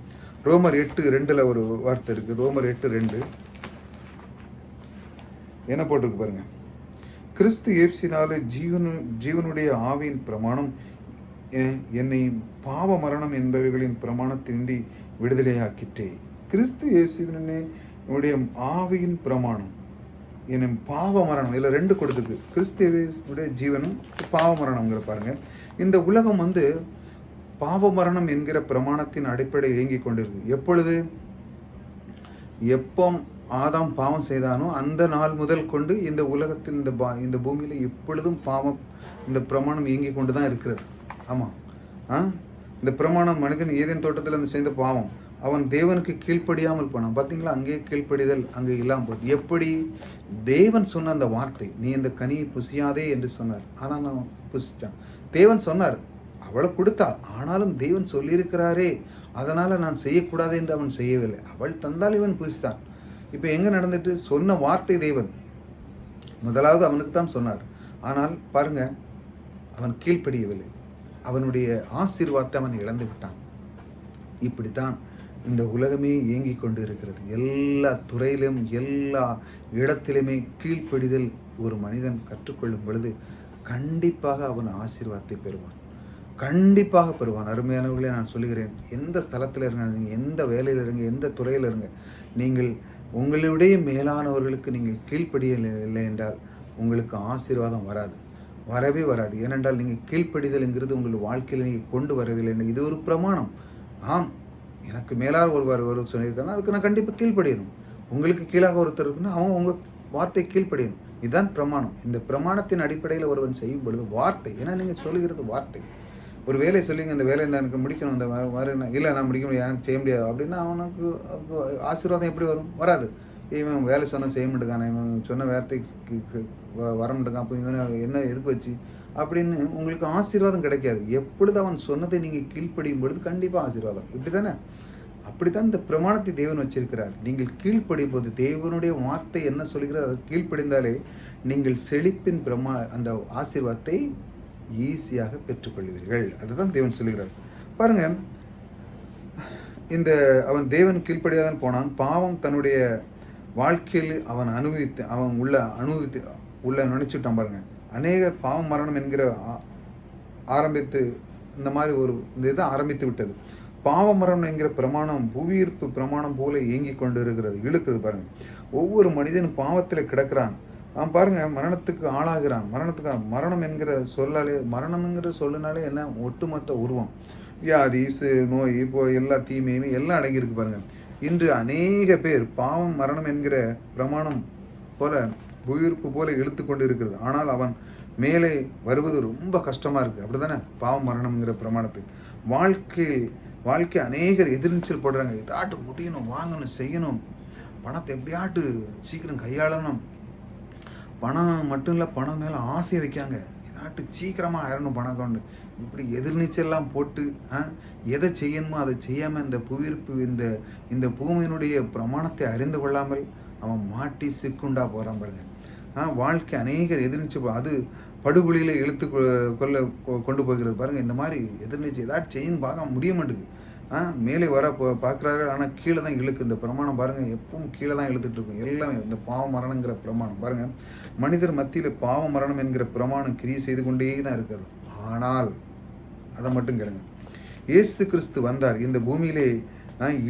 ரோமர் 8:2 ஒரு வார்த்தை இருக்குது. ரோமர் 8:2 என்ன போட்டிருக்கு பாருங்கள். கிறிஸ்து இயேசுவினாலே ஜீவனுடைய ஆவியின் பிரமாணம் என்னை பாவ மரணம் என்பவைகளின் பிரமாணத்தின்றி விடுதலையாக்கிட்டே. கிறிஸ்து இயேசுவினுடைய ஆவியின் பிரமாணம் என்னை பாவ மரணம், இதில் 2 கொடுத்துருக்கு. கிறிஸ்துவனுடைய ஜீவனும் பாவ மரணம்ங்கிற பாருங்கள். இந்த உலகம் பாவ மரணம் என்கிற பிரமாணத்தின் அடிப்படையில் இயங்கி கொண்டிருக்கு. எப்பொழுது எப்போ ஆதாம் பாவம் செய்தானோ அந்த நாள் முதல் கொண்டு இந்த உலகத்தில் இந்த பூமியில் எப்பொழுதும் பாவம் இந்த பிரமாணம் இயங்கி கொண்டு தான் இருக்கிறது. ஆமாம், இந்த பிரமாணம் மனிதன் ஏதேன் தோட்டத்தில் அந்த செய்த பாவம், அவன் தேவனுக்கு கீழ்ப்படியாமல் போனான். பார்த்தீங்களா, அங்கே கீழ்ப்படிதல் அங்கே இல்லாமல் போட்டு. எப்படி தேவன் சொன்ன அந்த வார்த்தை, நீ இந்த கனியை புசியாதே என்று சொன்னார். ஆனால் நான் புசித்தான். தேவன் சொன்னார், அவளை கொடுத்தாள். ஆனாலும் தேவன் சொல்லியிருக்கிறாரே, அதனால் நான் செய்யக்கூடாது என்று அவன் செய்யவில்லை. அவள் தந்தால் இவன் புசித்தான். இப்போ எங்கே நடந்துட்டு, சொன்ன வார்த்தை தேவன் முதலாவது அவனுக்கு தான் சொன்னார். ஆனால் பாருங்க, அவன் கீழ்ப்படியவில்லை. அவனுடைய ஆசீர்வாதத்தை அவன் இழந்து விட்டான். இப்படித்தான் இந்த உலகமே இயங்கி கொண்டு இருக்கிறது. எல்லா துறையிலும் எல்லா இடத்திலுமே கீழ்ப்படிதல் ஒரு மனிதன் கற்றுக்கொள்ளும் பொழுது கண்டிப்பாக அவன் ஆசீர்வாதத்தை பெறுவான். கண்டிப்பாக பெறுவான். அருமையானவர்களே, நான் சொல்லுகிறேன், எந்த ஸ்தலத்தில் இருங்க, நீங்கள் எந்த வேலையில் இருங்க, எந்த துறையில் இருங்க, நீங்கள் உங்களுடைய மேலானவர்களுக்கு நீங்கள் கீழ்ப்படியவில்லை என்றால் உங்களுக்கு ஆசீர்வாதம் வராது, வரவே வராது. ஏனென்றால் நீங்கள் கீழ்ப்படிதல்ங்கிறது உங்கள் வாழ்க்கையில் நீங்கள் கொண்டு வரவில்லை. இது ஒரு பிரமாணம். ஆம், எனக்கு மேலாக ஒருவர் சொல்லியிருக்காங்கன்னா அதுக்கு நான் கண்டிப்பாக கீழ்ப்படியணும். உங்களுக்கு கீழாக ஒருத்தர் இருக்குன்னா அவங்க உங்கள் வார்த்தை கீழ்ப்படியணும். இதுதான் பிரமாணம். இந்த பிரமாணத்தின் அடிப்படையில் ஒருவன் செய்யும் பொழுது வார்த்தை, ஏன்னா நீங்கள் சொல்லுகிறது வார்த்தை. ஒரு வேலையை சொல்லிங்க, இந்த வேலையை இந்த எனக்கு முடிக்கணும், இந்த மாதிரி இல்லை நான் முடிக்க முடியாது, எனக்கு செய்ய முடியாது அப்படின்னா அவனுக்கு அதுக்கு ஆசீர்வாதம் எப்படி வரும்? வராது. இவன் வேலை சொன்னால் செய்ய மாட்டேங்கான், இவன் சொன்ன வார்த்தைக்கு வர மாட்டேங்கான், அப்போ இவன் என்ன எதுக்கு வச்சு அப்படின்னு உங்களுக்கு ஆசீர்வாதம் கிடைக்காது. எப்பொழுது அவன் சொன்னதை நீங்கள் கீழ்ப்படியும் பொழுது கண்டிப்பாக ஆசீர்வாதம். இப்படி தானே? அப்படித்தான் இந்த பிரமாணத்தை தேவன் வச்சிருக்கிறார். நீங்கள் கீழ்ப்படியும் போது தேவனுடைய வார்த்தை என்ன சொல்கிறது அதை கீழ்ப்படிந்தாலே நீங்கள் செழிப்பின் அந்த ஆசீர்வாதத்தை ஈஸியாக பெற்றுக்கொள்வீர்கள். அதுதான் தேவன் சொல்லுகிறார். பாருங்கள், இந்த அவன் தேவன் கீழ்ப்படியாதான் போனான். பாவம் தன்னுடைய வாழ்க்கையில் அவன் உள்ள நினைச்சுட்டான். பாருங்கள், அநேக பாவம் மரணம் என்கிற ஆரம்பித்து இந்த மாதிரி இந்த இதை ஆரம்பித்து விட்டது. பாவ மரணம் என்கிற பிரமாணம் புவியீர்ப்பு பிரமாணம் போல இயங்கி கொண்டு இருக்கிறது, இழுக்குது. பாருங்கள், ஒவ்வொரு மனிதனும் பாவத்தில் கிடக்கிறான். பாருங்கள், மரணத்துக்கு ஆளாகிறான். மரணம் என்கிற சொல்லினாலே என்ன, ஒட்டுமொத்த உருவம், வியாதி, நோய், இப்போ எல்லா தீமையுமே எல்லாம் அடங்கியிருக்கு. பாருங்கள், இன்று அநேக பேர் பாவம் மரணம் என்கிற பிரமாணம் போல புவியீர்ப்பு போல இழுத்து கொண்டு இருக்கிறது. ஆனால் அவன் மேலே வருவது ரொம்ப கஷ்டமாக இருக்குது. அப்படி தானே? பாவம் மரணம்ங்கிற பிரமாணத்துக்கு வாழ்க்கை அநேகர் எதிர்நீச்சல் போடுறாங்க. இதாட்டு முடியணும், வாங்கணும், செய்யணும், பணத்தை எப்படியாட்டு சீக்கிரம் கையாளணும், பணம் மட்டும் இல்லை, பணம் மேலே ஆசை வைக்காங்க. ஏதாட்டு சீக்கிரமாக ஆயிரணும் பணம் கொண்டு, இப்படி எதிர்நீச்சல்லாம் போட்டு எதை செய்யணுமோ அதை செய்யாமல் இந்த புவியிருப்பு இந்த பூமியினுடைய பிரமாணத்தை அறிந்து கொள்ளாமல் அவன் மாட்டி சிக்குண்டா போகிறான் பாருங்க. வாழ்க்கை அநேகர் எதிர்நீச்சல் அது படுகொலியில் இழுத்து கொண்டு போகிறது பாருங்கள். இந்த மாதிரி எதிர்நீச்சல் ஏதாச்சும் செய்யணும் பார்க்க முடிய மாட்டேங்குது. மேலே வர பார்க்குறார்கள், ஆனால் கீழே தான் இழுக்கு. இந்த பிரமாணம் பாருங்கள், எப்பவும் கீழே தான் இழுத்துட்ருக்கும் எல்லாமே. இந்த பாவ மரணங்கிற பிரமாணம் பாருங்கள், மனிதர் மத்தியில் பாவ மரணம் என்கிற பிரமாணம் கிரியை செய்து கொண்டே தான் இருக்கிறது. ஆனால் அதை மட்டும் கேளுங்க, இயேசு கிறிஸ்து வந்தார் இந்த பூமியிலே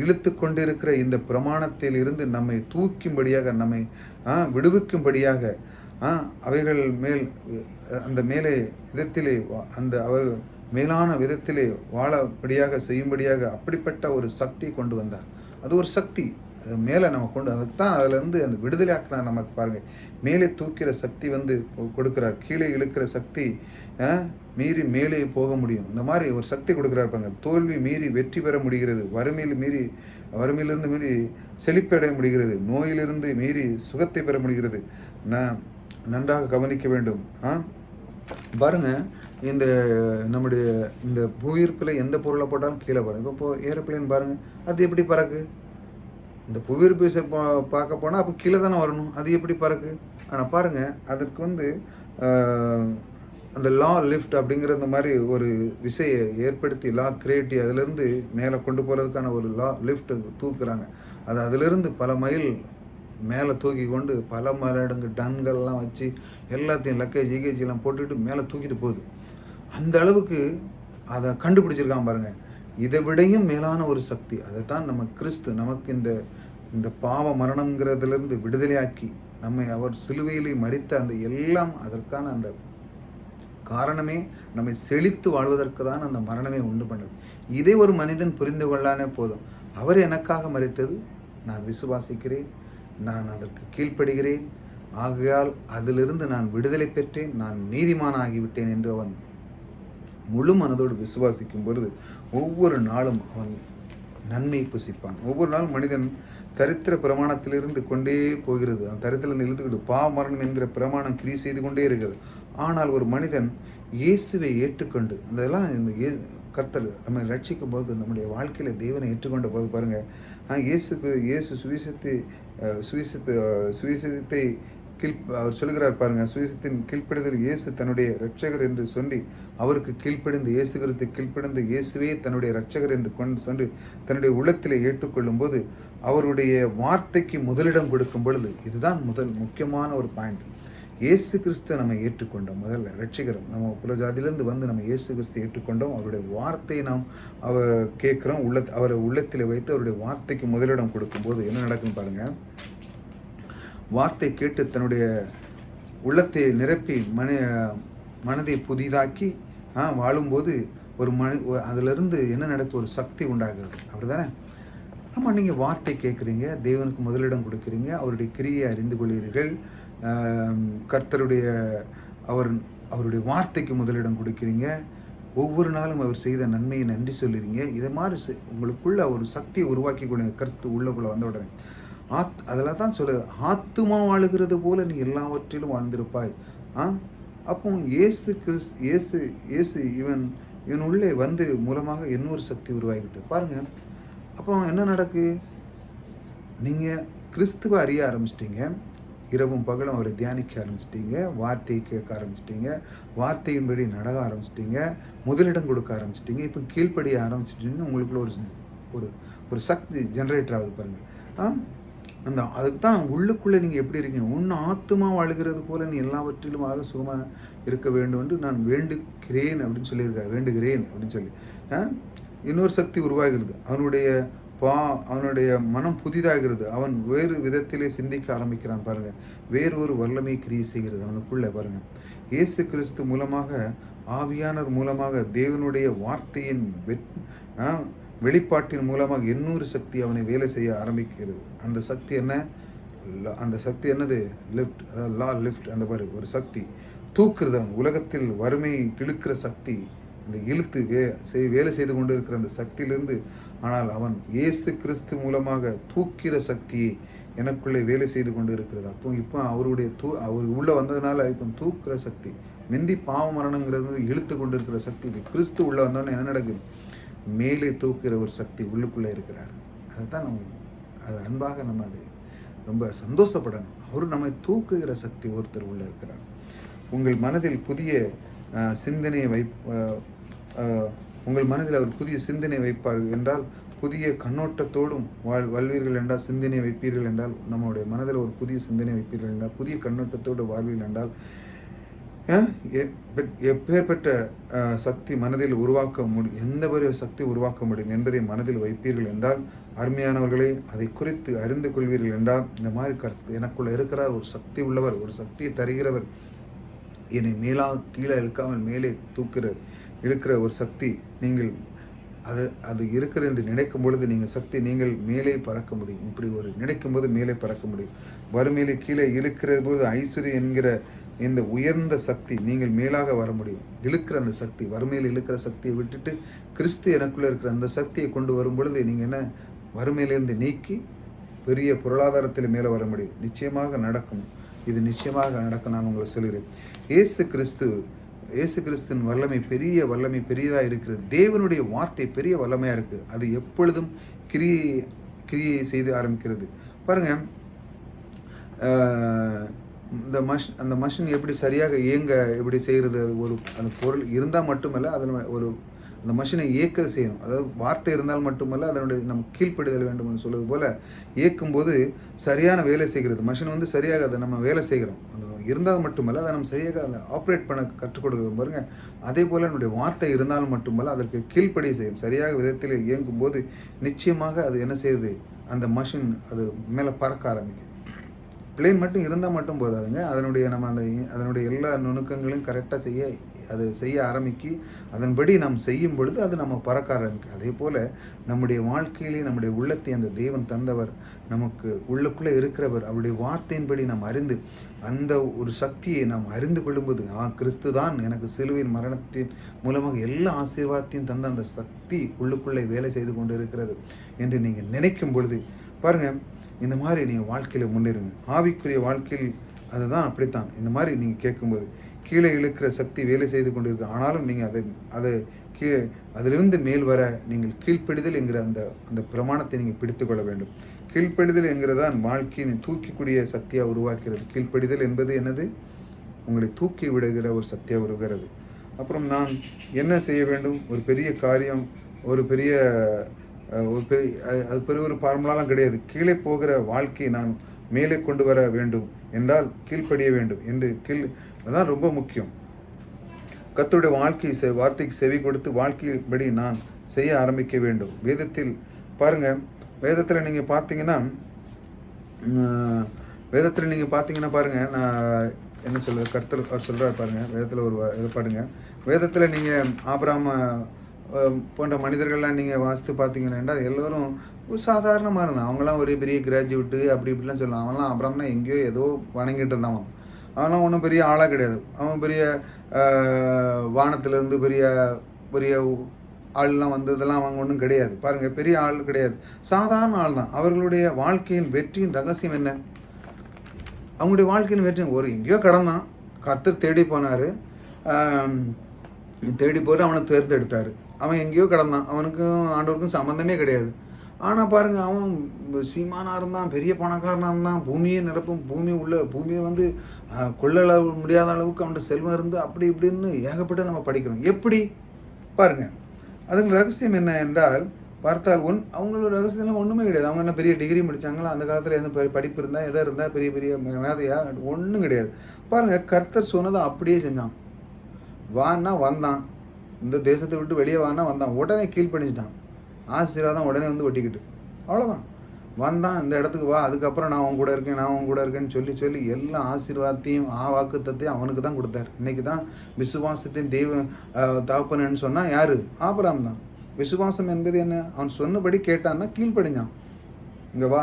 இழுத்து கொண்டிருக்கிற இந்த பிரமாணத்தில் இருந்து நம்மை தூக்கும்படியாக, நம்மை விடுவிக்கும்படியாக, அவைகள் மேல் அந்த மேலே விதத்திலே அந்த அவர் மேலான விதத்திலே வாழப்படியாக செய்யும்படியாக அப்படிப்பட்ட ஒரு சக்தி கொண்டு வந்தார். அது ஒரு சக்தி, அது மேலே நம்ம கொண்டு, அதுக்கு தான் அதிலேருந்து அந்த விடுதலை ஆக்கினார். நமக்கு பாருங்கள், மேலே தூக்கிற சக்தி கொடுக்குறார், கீழே இழுக்கிற சக்தி மீறி மேலே போக முடியும். இந்த மாதிரி ஒரு சக்தி கொடுக்குறாரு பாருங்க. தோல்வி மீறி வெற்றி பெற முடிகிறது, வறுமையிலிருந்து மீறி செழிப்படைய முடிகிறது, நோயிலிருந்து மீறி சுகத்தை பெற முடிகிறது. நன்றாக கவனிக்க வேண்டும். பாருங்க, நம்முடைய இந்த புவியீர்ப்பில் எந்த பொருளை போட்டாலும் கீழே பாருங்கள். இப்போ ஏரோப்ளேன் பாருங்கள், அது எப்படி பறக்கு? இந்த புவியீர்ப்பு பார்க்க போனால் அப்போ கீழே தானே வரணும், அது எப்படி பறக்கு? ஆனால் பாருங்கள், அதற்கு அந்த லா லிஃப்ட் அப்படிங்கிற இந்த மாதிரி ஒரு விசையை ஏற்படுத்தி, லா கிரியேட்டி, அதிலேருந்து மேலே கொண்டு போகிறதுக்கான ஒரு லா லிஃப்ட் தூக்குறாங்க. அது அதிலிருந்து பல மைல் மேலே தூக்கி கொண்டு பல மரடங்கு டன்கள்லாம் வச்சு எல்லாத்தையும் லக்கேஜ் போட்டுட்டு மேலே தூக்கிட்டு போகுது. அந்த அளவுக்கு அதை கண்டுபிடிச்சிருக்கான் பாருங்கள். இதை விடையும் மேலான ஒரு சக்தி. அதைத்தான் நம்ம கிறிஸ்து நமக்கு இந்த பாவ மரணங்கிறதுலேருந்து விடுதலையாக்கி நம்மை அவர் சிலுவையிலே மரித்த அந்த எல்லாம் அதற்கான அந்த காரணமே நம்மை செழித்து வாழ்வதற்கு தான் அந்த மரணமே உண்டு பண்ணுது. இதை ஒரு மனிதன் புரிந்து கொள்ளானே போதும். அவர் எனக்காக மரித்தது, நான் விசுவாசிக்கிறேன், நான் அதற்கு கீழ்ப்படுகிறேன், ஆகையால் அதிலிருந்து நான் விடுதலை பெற்றேன், நான் நீதிமான் ஆகிவிட்டேன் என்று அவன் முழு மனதோடு விசுவாசிக்கும் பொழுது ஒவ்வொரு நாளும் அவன் நன்மை புசிப்பான். ஒவ்வொரு நாளும் மனிதன் தரித்திர பிரமாணத்திலிருந்து கொண்டே போகிறது. அந்த தரித்திலிருந்து இழுத்துக்கிட்டு பாவ மரணம் என்கிற பிரமாணம் கிரியை செய்து கொண்டே இருக்கிறது. ஆனால் ஒரு மனிதன் இயேசுவை ஏற்றுக்கொண்டு, அதெல்லாம் இந்த கர்த்தர் நம்ம ரட்சிக்கும் போது, நம்முடைய வாழ்க்கையில் தேவனை ஏற்றுக்கொண்ட போது பாருங்கள், இயேசு சுவிசேஷத்தை அவர் சொல்கிறார் பாருங்கள், சுவிசேஷத்தின் கீழ்ப்படிதல் இயேசு தன்னுடைய இரட்சகர் என்று சொல்லி அவருக்கு கீழ்ப்படிந்து, இயேசு கிறிஸ்து கீழ்ப்படிந்து இயேசுவே தன்னுடைய இரட்சகர் என்று சொல்லி தன்னுடைய உள்ளத்திலே ஏற்றுக்கொள்ளும் போது அவருடைய வார்த்தைக்கு முதலிடம் கொடுக்கும் பொழுது, இதுதான் முக்கியமான ஒரு பாயிண்ட். இயேசு கிறிஸ்து நம்ம ஏற்றுக்கொண்டோம், முதல்ல ரட்சிக்கிறோம். நம்ம புறஜாதியிலேருந்து நம்ம இயேசு கிறிஸ்து ஏற்றுக்கொண்டோம். அவருடைய வார்த்தையை நாம் கேட்குறோம், அவரை உள்ளத்தில் வைத்து அவருடைய வார்த்தைக்கு முதலிடம் கொடுக்கும்போது என்ன நடக்கும் பாருங்கள். வார்த்தை கேட்டு தன்னுடைய உள்ளத்தை நிரப்பி மனதை புதிதாக்கி வாழும்போது அதிலிருந்து என்ன நடக்கும், ஒரு சக்தி உண்டாகிறது. அப்படி தானே? ஆமாம், நீங்கள் வார்த்தை கேட்குறீங்க, தேவனுக்கு முதலிடம் கொடுக்குறீங்க, அவருடைய கிரியை அறிந்து கொள்கிறீர்கள், கர்த்தருடைய அவருடைய வார்த்தைக்கு முதலிடம் கொடுக்குறீங்க, ஒவ்வொரு நாளும் அவர் செய்த நன்மையை நன்றி சொல்லுறீங்க. இதை மாதிரி உங்களுக்குள்ள ஒரு சக்தியை உருவாக்கி கொடுங்க. கிறிஸ்து உள்ளக்குள்ளே வந்த உடனே அதில் தான் சொல்லுது, ஆத்துமா வாழுகிறது போல நீ எல்லாவற்றிலும் வாழ்ந்திருப்பாய். அப்போ இயேசு இவன் உள்ளே வந்து மூலமாக இன்னொரு சக்தி உருவாகிவிட்டு பாருங்கள். அப்புறம் என்ன நடக்கு? நீங்கள் கிறிஸ்துவை அறிய ஆரம்பிச்சிட்டிங்க, இரவும் பகலும் அவரை தியானிக்க ஆரம்பிச்சிட்டிங்க, வார்த்தையை கேட்க ஆரம்பிச்சிட்டிங்க, வார்த்தையின்படி நடக்க ஆரம்பிச்சிட்டிங்க, முதலிடம் கொடுக்க ஆரம்பிச்சிட்டிங்க, இப்போ கீழ்ப்படிய ஆரம்பிச்சிட்டிங்கன்னு உங்களுக்குள்ள ஒரு சக்தி ஜென்ரேட்டர் ஆகுது பாருங்கள். அதுக்கு தான் உள்ளுக்குள்ளே நீங்கள் எப்படி இருக்கீங்க, உன்னை ஆத்துமா வாழ்கிறது போல நீ எல்லாவற்றிலுமாக சுகமாக இருக்க வேண்டும் என்று நான் வேண்டுகிறேன் அப்படின்னு சொல்லியிருக்காரு. வேண்டுகிறேன் அப்படின்னு சொல்லி இன்னொரு சக்தி உருவாகிறது. அவனுடைய மனம் புதிதாகிறது. அவன் வேறு விதத்திலே சிந்திக்க ஆரம்பிக்கிறான் பாருங்கள். வேறு ஒரு வல்லமை கிரியை செய்கிறது அவனுக்குள்ளே பாருங்கள். இயேசு கிறிஸ்து மூலமாக, ஆவியானவர் மூலமாக, தேவனுடைய வார்த்தையின் வெளிப்பாட்டின் மூலமாக இன்னொரு சக்தி அவனை வேலை செய்ய ஆரம்பிக்கிறது. அந்த சக்தி என்னது? லிஃப்ட், லா லிஃப்ட். அந்த மாதிரி ஒரு சக்தி தூக்குறது. அவன் உலகத்தில் வறுமை இழுக்கிற சக்தி அந்த இழுத்து வேலை செய்து கொண்டு இருக்கிற அந்த சக்தியிலிருந்து, ஆனால் அவன் இயேசு கிறிஸ்து மூலமாக தூக்கிற சக்தியை எனக்குள்ளே வேலை செய்து கொண்டு இருக்கிறது. இப்போ அவருடைய அவர் உள்ளே வந்ததுனால இப்போ தூக்குற சக்தி, மிந்தி பாவ மரணங்கிறது இழுத்து கொண்டு இருக்கிற சக்தி, இப்போ கிறிஸ்து உள்ளே வந்தோடனே என்ன நடக்குது? மேலே தூக்குகிற ஒரு சக்தி உள்ளுக்குள்ளே இருக்கிறார். அதுதான் நம்ம அது அன்பாக நம்ம அது ரொம்ப சந்தோஷப்படணும். அவர் நம்மை தூக்குகிற சக்தி ஒருத்தர் உள்ளே இருக்கிறார். உங்கள் மனதில் புதிய சிந்தனையை உங்கள் மனதில் அவர் புதிய சிந்தனை வைப்பார் என்றால், புதிய கண்ணோட்டத்தோடும் வாழ்வீர்கள் என்றால், சிந்தனை வைப்பீர்கள் என்றால், நம்முடைய மனதில் ஒரு புதிய சிந்தனை வைப்பீர்கள் என்றால், புதிய கண்ணோட்டத்தோடு வாழ்வீர்கள் என்றால், எப்பேற்பட்ட சக்தி மனதில் உருவாக்க முடியும், எந்த ஒரு சக்தி உருவாக்க முடியும் என்பதை மனதில் வைப்பீர்கள் என்றால், அருமையானவர்களை அதை குறித்து அறிந்து கொள்வீர்கள் என்றால், இந்த மாதிரி எனக்குள்ள இருக்கிறார் ஒரு சக்தி உள்ளவர், ஒரு சக்தியை தருகிறவர், என்னை கீழே இழுக்காமல் மேலே இழுக்கிற ஒரு சக்தி, நீங்கள் அது இருக்கிற என்று நினைக்கும் பொழுது நீங்கள் மேலே பறக்க முடியும். இப்படி ஒரு நினைக்கும் போது மேலே பறக்க முடியும். வறுமையிலே கீழே இழுக்கிற போது ஐஸ்வர்யம் என்கிற இந்த உயர்ந்த சக்தி நீங்கள் மேலாக வர முடியும். இழுக்கிற அந்த சக்தி, வறுமையில் இழுக்கிற சக்தியை விட்டுட்டு கிறிஸ்து எனக்குள்ளே இருக்கிற அந்த சக்தியை கொண்டு வரும் பொழுது நீங்கள் என்ன வறுமையிலிருந்து நீக்கி பெரிய பொருளாதாரத்தில் மேலே வர முடியும். நிச்சயமாக நடக்கும். இது நிச்சயமாக நடக்கும். நான் உங்களை சொல்கிறேன். இயேசு கிறிஸ்துவின் வல்லமை பெரியதாக இருக்கிறது. தேவனுடைய வார்த்தை பெரிய வல்லமையாக இருக்குது. அது எப்பொழுதும் கிரியை செய்து ஆரம்பிக்கிறது. பாருங்கள், அந்த மஷின் எப்படி சரியாக எப்படி செய்கிறது? அந்த பொருள் இருந்தால் மட்டுமல்ல, அதில் அந்த மஷினை இயக்க செய்யணும். அதாவது வார்த்தை இருந்தால் மட்டுமல்ல, நம்ம கீழ்ப்படிதல் வேண்டும் என்று சொல்வது போல் இயக்கும்போது சரியான வேலை செய்கிறது. மஷின் சரியாக அதை நம்ம வேலை செய்கிறோம். அது இருந்தால் மட்டுமல்ல, அதை நம்ம சரியாக அதை ஆப்ரேட் பண்ண கற்றுக் கொடுக்க பாருங்க. அதே போல் என்னுடைய வார்த்தை இருந்தாலும் மட்டுமல்ல, அதற்கு கீழ்ப்படி செய்யும். சரியாக விதத்தில் இயங்கும்போது நிச்சயமாக அது என்ன செய்யுது? அந்த மஷின் அது மேலே பறக்க ஆரம்பிக்கும். பிளேன் மட்டும் இருந்தால் மட்டும் போதாதுங்க. அதனுடைய எல்லா நுணுக்கங்களையும் கரெக்டாக செய்ய ஆரம்பிக்கி அதன்படி நாம் செய்யும் பொழுது அது நம்ம பறக்க ஆரம்பிக்கும். அதே போல் நம்முடைய வாழ்க்கையிலே நம்முடைய உள்ளத்தை அந்த தேவன் தந்தவர், நமக்கு உள்ளுக்குள்ளே இருக்கிறவர், அவருடைய வார்த்தையின்படி நாம் அறிந்து அந்த ஒரு சக்தியை நாம் அறிந்து கொள்ளும்போது, கிறிஸ்து தான் எனக்கு சிலுவையின் மரணத்தின் மூலமாக எல்லா ஆசீர்வாதத்தையும் தந்த அந்த சக்தி உள்ளுக்குள்ளே வேலை செய்து கொண்டு இருக்கிறது என்று நீங்கள் நினைக்கும் பொழுது பாருங்கள், இந்த மாதிரி நீங்கள் வாழ்க்கையில் முன்னேறுங்க. ஆவிக்குரிய வாழ்க்கையில் அதுதான் அப்படித்தான். இந்த மாதிரி நீங்கள் கேட்கும்போது கீழே இழுக்கிற சக்தி வேலை செய்து கொண்டு இருக்கு. ஆனாலும் நீங்கள் அதிலிருந்து மேல் வர நீங்கள் கீழ்ப்படிதல் என்கிற அந்த பிரமாணத்தை நீங்கள் பிடித்து கொள்ள வேண்டும். கீழ்ப்படிதல் என்கிறதான் வாழ்க்கையின் தூக்கிக்கூடிய சக்தியாக உருவாக்கிறது. கீழ்ப்படிதல் என்பது என்னது? உங்களை தூக்கி விடுகிற ஒரு சக்தியாக உருகிறது. அப்புறம் நான் என்ன செய்ய வேண்டும்? ஒரு பெரிய காரியம், அது பெரிய ஒரு ஃபார்முலாலாம் கிடையாது. கீழே போகிற வாழ்க்கையை நான் மேலே கொண்டு வர வேண்டும் என்றால் கீழ்ப்படிய வேண்டும் என்று அதான் ரொம்ப முக்கியம். கர்த்தருடைய வார்த்தைக்கு செவி கொடுத்து வாழ்க்கைப்படி நான் செய்ய ஆரம்பிக்க வேண்டும். வேதத்தில் பாருங்கள், வேதத்தில் நீங்கள் பார்த்தீங்கன்னா பாருங்கள், நான் என்ன சொல்கிறது, கர்த்தர் அவர் சொல்கிறார் பாருங்கள். வேதத்தில் ஒரு இதை பாருங்க. வேதத்தில் நீங்கள் ஆபிரகாம் போன்ற மனிதர்கள்லாம் நீங்கள் வாசித்து பார்த்தீங்கன்னா என்றால் எல்லோரும் சாதாரணமாக இருந்தான். அவங்களாம் ஒரே பெரிய கிராஜுவேட்டு அப்படி இப்படிலாம் சொல்லலாம். அவன்லாம் அப்புறம்னா எங்கேயோ ஏதோ வணங்கிட்டு இருந்தான். அவன்லாம் ஒன்றும் பெரிய ஆளாக கிடையாது. அவன் பெரிய வானத்திலேருந்து பெரிய ஆள்லாம் வந்ததெல்லாம் அவங்க ஒன்றும் கிடையாது. பாருங்கள், பெரிய ஆள் கிடையாது, சாதாரண ஆள் தான். அவர்களுடைய வாழ்க்கையின் வெற்றியின் ரகசியம் என்ன? அவங்களுடைய வாழ்க்கையின் வெற்றி எங்கேயோ கடந்தான், கர்த்தர் தேடி போனார், தேடி போட்டு அவனை தேர்ந்தெடுத்தார். அவன் எங்கேயோ கிடந்தான், அவனுக்கும் ஆண்டவருக்கும் சம்மந்தமே கிடையாது. ஆனால் பாருங்கள், அவன் சீமானாக இருந்தான், பெரிய பணக்காரனாக இருந்தான், பூமியை நிரப்பும், பூமியை கொள்ளளவு முடியாத அளவுக்கு அவன்கிட்ட செல்வம் இருந்து அப்படி இப்படின்னு ஏகப்பட்ட நம்ம படிக்கிறோம். எப்படி பாருங்கள், அதுக்கு ரகசியம் என்ன என்றால் பார்த்தால் அவங்களோட ரகசியம்லாம் ஒன்றுமே கிடையாது. அவங்க என்ன பெரிய டிகிரி முடித்தாங்களா? அந்த காலத்தில் எதுவும் படிப்பு இருந்தால் எதாக இருந்தால் பெரிய மேதையாக ஒன்றும் கிடையாது. பாருங்கள், கர்த்தர் சொன்னதை அப்படியே செஞ்சான். வான்னா வந்தான், இந்த தேசத்தை விட்டு வெளியே வான்னா வந்தான், உடனே கீழ்ப்பணிச்சிட்டான். ஆசீர்வாதம் உடனே ஒட்டிக்கிட்டு, அவ்வளோதான். வந்தான், இந்த இடத்துக்கு வா, அதுக்கப்புறம் நான் உன் கூட இருக்கேன்னு சொல்லி எல்லா ஆசீர்வாதத்தையும் வாக்குத்தத்தையும் அவனுக்கு தான் கொடுத்தாரு. இன்றைக்கி தான் விசுவாசத்தின் தகப்பனன்னு சொன்னால் யார்? ஆபிரகாம் தான். விசுவாசம் என்பது என்ன? அவன் சொன்னபடி கேட்டான்னா கீழ்ப்படிஞ்சான். இங்கே வா,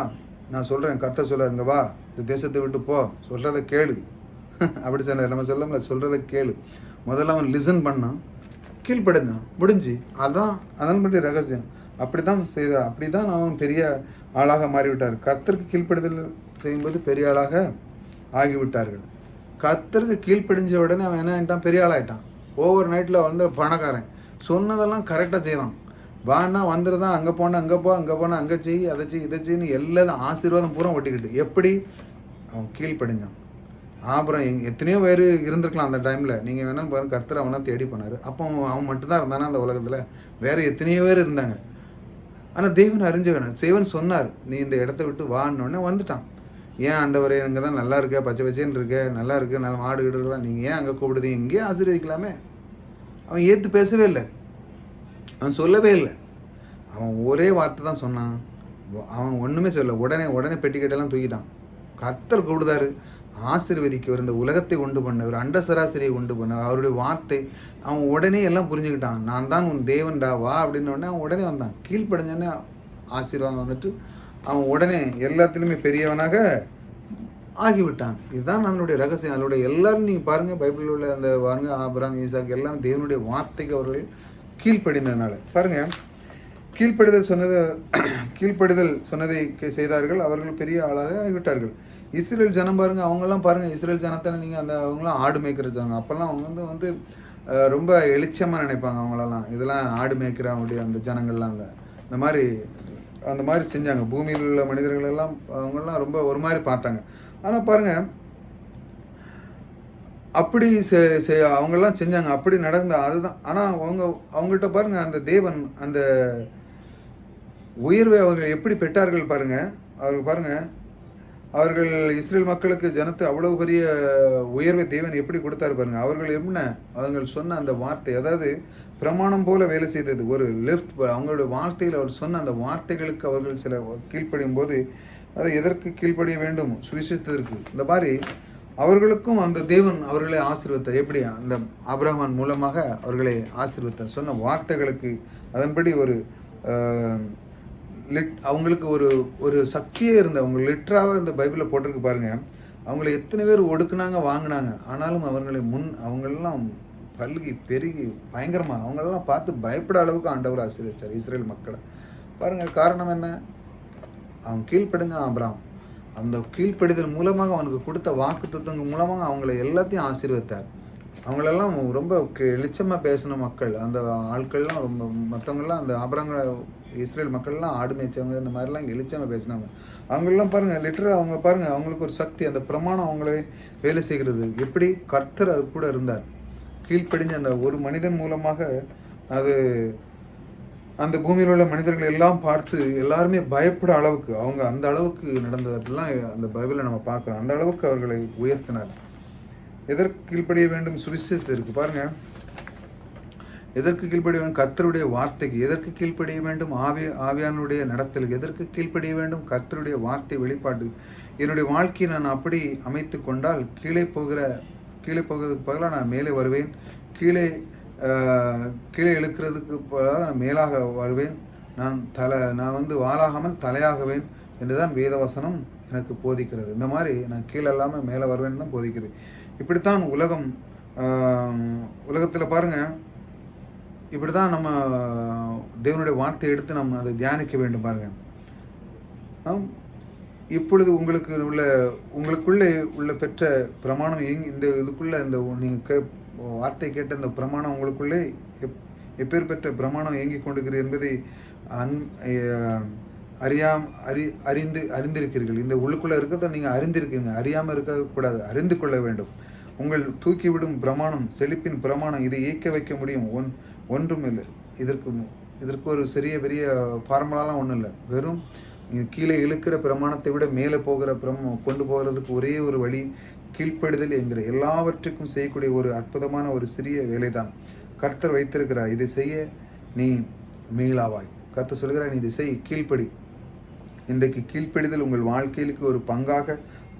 நான் சொல்கிறேன், கர்த்தர் சொல்கிறார், இங்கே வா, இந்த தேசத்தை விட்டு போ, சொல்கிறத கேளு. அப்படி சொன்னார். நம்ம சொல்கிறத கேளு. முதல்ல அவன் லிசன் பண்ணான், கீழ்ப்படுந்தான், முடிஞ்சு. அதான் அதன்படி ரகசியம். அப்படி தான் அவன் பெரிய ஆளாக மாறிவிட்டார். கர்த்தருக்கு கீழ்ப்படுதல் செய்யும்போது பெரிய ஆளாக ஆகிவிட்டார்கள். கர்த்தருக்கு கீழ்ப்படிஞ்ச உடனே அவன் என்ன ஆகிட்டான்? பெரிய ஆளாயிட்டான். ஓவர் நைட்டில் வந்து பணக்காரன். சொன்னதெல்லாம் கரெக்டாக செய்தான். வான்னா வந்துடுதான், அங்கே போனால் அங்கே போ, அங்கே போனால் அங்கே செய், அதை செய், இதை செய்யு, எல்லாத்தையும் ஆசீர்வாதம் பூரா ஒட்டிக்கிட்டு. எப்படி? அவன் கீழ்ப்படிஞ்சான். அப்புறம் எத்தனையோ பேர் இருந்திருக்கலாம் அந்த டைமில். நீங்கள் வேணாலும் பாருங்கள், கர்த்தர் அவனை தேடி போனார். அப்போ அவன் மட்டும்தான் இருந்தானா அந்த உலகத்தில்? வேறு எத்தனையோ பேர் இருந்தாங்க. ஆனால் தேவன் அறிஞ்சவன். தேவன் சொன்னார், நீ இந்த இடத்த விட்டு வான்னொடனே வந்துட்டான். ஏன் ஆண்டவரே, அங்கே தான் நல்லா இருக்க, பச்சை பச்சைன்னு இருக்க, நல்லா இருக்கு, நல்ல மாடு கிடுலாம், நீங்கள் ஏன் அங்கே கூப்பிடுதீங்க? இங்கேயே ஆசீர்வதிக்கலாமே. அவன் ஏற்று பேசவே இல்லை, அவன் சொல்லவே இல்லை. அவன் ஒரே வார்த்தை தான் சொன்னான். அவன் ஒன்றுமே சொல்ல. உடனே பெட்டி கட்டெல்லாம் தூக்கிட்டான். கர்த்தர் கூடுதாரு ஆசீர்வதிக்கவர், இந்த உலகத்தை உண்டு பண்ணவர், அண்ட சராசரியை உண்டு பண்ணவர், அவருடைய வார்த்தை. அவன் உடனே எல்லாம் புரிஞ்சுக்கிட்டான். நான் தான் உன் தேவன்டா, வா அப்படின்னு உடனே அவன் உடனே வந்தான். கீழ்ப்படிஞ்சோடனே ஆசீர்வாதம் வந்துட்டு அவன் உடனே எல்லாத்திலுமே பெரியவனாக ஆகிவிட்டான். இதுதான் நம்மளுடைய ரகசியம். அதனுடைய எல்லாரும் நீங்கள் பாருங்கள், பைபிளில் உள்ள அந்த பாருங்கள், ஆபிரகாம், ஈசாக்கு எல்லாம் தேவனுடைய வார்த்தைக்கு அவர்கள் கீழ்ப்படிந்ததுனால. பாருங்கள், கீழ்ப்படிதல் சொன்னதை செய்தார்கள். அவர்கள் பெரிய ஆளாக ஆகிவிட்டார்கள். இஸ்ரேல் ஜனம் பாருங்கள், அவங்கெல்லாம் பாருங்கள், இஸ்ரேல் ஜனத்தை நீங்கள் அவங்களாம் ஆடு மேய்க்கிற ஜனம். அப்போல்லாம் அவங்க வந்து ரொம்ப எளிச்சமாக நினைப்பாங்க அவங்களெல்லாம். இதெல்லாம் ஆடு மேய்க்கிற அவங்களுடைய அந்த ஜனங்கள்லாம் அந்த மாதிரி செஞ்சாங்க. பூமியில் உள்ள மனிதர்கள் எல்லாம் அவங்கெல்லாம் ரொம்ப ஒரு மாதிரி பார்த்தாங்க. ஆனால் பாருங்கள், அப்படி அவங்கெல்லாம் செஞ்சாங்க, அப்படி நடந்த அதுதான். ஆனால் அவங்ககிட்ட பாருங்கள், அந்த தேவன் அந்த உயர்வை அவர்கள் எப்படி பெற்றார்கள் பாருங்கள். அவர்கள் இஸ்ரேல் மக்களுக்கு ஜனத்தை அவ்வளவு பெரிய உயர்வை தேவன் எப்படி கொடுத்தாரு பாருங்கள். அவர்கள் சொன்ன அந்த வார்த்தை, அதாவது பிரமாணம் போல வேலை செய்தது. ஒரு அவங்களுடைய வார்த்தையில் அவர் சொன்ன அந்த வார்த்தைகளுக்கு அவர்கள் சில கீழ்ப்படியும் போது, அதை எதற்கு கீழ்ப்படிய வேண்டும்? சுவிசேஷத்திற்கு. இந்த மாதிரி அவர்களுக்கும் அந்த தேவன் அவர்களை ஆசீர்வதித்தார். எப்படி? அந்த ஆபிரகாம் மூலமாக அவர்களை ஆசீர்வதித்தார். சொன்ன வார்த்தைகளுக்கு அதன்படி ஒரு அவங்களுக்கு ஒரு சக்தியே அவங்க லிட்டராக இந்த பைபிளில் போட்டிருக்கு பாருங்கள். அவங்கள எத்தனை பேர் ஒடுக்குனாங்க, வாங்கினாங்க. ஆனாலும் அவங்களெல்லாம் பல்கி பெருகி பயங்கரமாக அவங்களெல்லாம் பார்த்து பயப்பட அளவுக்கு ஆண்டவர் ஆசீர்வதித்தார் இஸ்ரேல் மக்களை. பாருங்கள், காரணம் என்ன? அவன் கீழ்ப்படிஞ்சான் ஆபிரகாம். அந்த கீழ்ப்படிதல் மூலமாக அவனுக்கு கொடுத்த வாக்குத்தத்தங்கள் மூலமாக அவங்கள எல்லாத்தையும் ஆசீர்வதித்தார். அவங்களெல்லாம் ரொம்ப எளிச்சமாக பேசின மக்கள், அந்த ஆட்கள்லாம் ரொம்ப மற்றவங்களாம் அந்த ஆபிரகாம் இஸ்ரேல் மக்கள்லாம் ஆடு மேய்ச்சவங்க, இந்த மாதிரிலாம் எளிச்சமாக பேசினவங்க. அவங்களெல்லாம் பாருங்கள், லிட்டராக அவங்க பாருங்கள், அவங்களுக்கு ஒரு சக்தி, அந்த பிரமாணம் அவங்களே வேலை செய்கிறது. எப்படி? கர்த்தர் அது கூட இருந்தார். கீழ்ப்படிஞ்ச அந்த ஒரு மனிதன் மூலமாக அது அந்த பூமியில் உள்ள மனிதர்கள் எல்லாம் பார்த்து எல்லாருமே பயப்பட அளவுக்கு அவங்க அந்த அளவுக்கு நடந்ததெல்லாம் அந்த பைபிளை நம்ம பார்க்குறோம். அந்த அளவுக்கு அவர்களை உயர்த்தினார். எதற்கு கீழ்ப்படிய வேண்டும்? சுவிசேஷத்திற்கு. பாருங்கள், எதற்கு கீழ்ப்படிய வேண்டும்? கர்த்தருடைய வார்த்தைக்கு. எதற்கு கீழ்ப்படிய வேண்டும்? ஆவியானுடைய நடத்தலுக்கு. எதற்கு கீழ்ப்படிய வேண்டும்? கர்த்தருடைய வார்த்தை வெளிப்பாடு. என்னுடைய வாழ்க்கையை நான் அப்படி அமைத்து கொண்டால் கீழே போகிறதுக்கு பதிலாக நான் மேலே வருவேன், கீழே இழுக்கிறதுக்கு பதிலாக நான் மேலாக வருவேன், நான் வந்து வாளாகாமல் தலையாகவேன் என்றுதான் வேதவசனம் எனக்கு போதிக்கிறது. இந்த மாதிரி நான் கீழே இல்லாமல் மேலே வருவேன்னு தான் போதிக்கிறது. இப்படித்தான் உலகத்தில் பாருங்கள், இப்படி தான் நம்ம தேவனுடைய வார்த்தை எடுத்து நம்ம அதை தியானிக்க வேண்டும். பாருங்கள், இப்பொழுது உங்களுக்குள்ளே உள்ள பெற்ற பிரமாணம் இந்த இதுக்குள்ளே இந்த நீங்கள் வார்த்தை கேட்ட இந்த பிரமாணம் உங்களுக்குள்ளே எப்பேர் பெற்ற பிரமாணம் இயங்கி கொண்டிருக்கிறது என்பதை அறிந்திருக்கிறீர்கள். இந்த உள்ளுக்குள்ளே இருக்கிறத நீங்கள் அறிந்திருக்கீங்க. அறியாமல் இருக்கக்கூடாது, அறிந்து கொள்ள வேண்டும். உங்கள் தூக்கிவிடும் பிரமாணம், செழிப்பின் பிரமாணம், இதை இயக்க வைக்க முடியும். ஒன்றும் இல்லை. இதற்கு ஒரு பெரிய ஃபார்முலாலாம் ஒன்றும் இல்லை. வெறும் கீழே இழுக்கிற பிரமாணத்தை விட மேலே போகிற கொண்டு போகிறதுக்கு ஒரே ஒரு வழி கீழ்ப்படுதல் என்கிற எல்லாவற்றுக்கும் செய்யக்கூடிய ஒரு அற்புதமான ஒரு சிறிய வேலை தான் கர்த்தர் வைத்திருக்கிறார். இதை செய்ய நீ மீளாவாய். கர்த்தர் சொல்கிறார், நீ இதை செய், கீழ்ப்படி. இன்றைக்கு கீழ்ப்படிதல் உங்கள் வாழ்க்கையிலுக்கு ஒரு பங்காக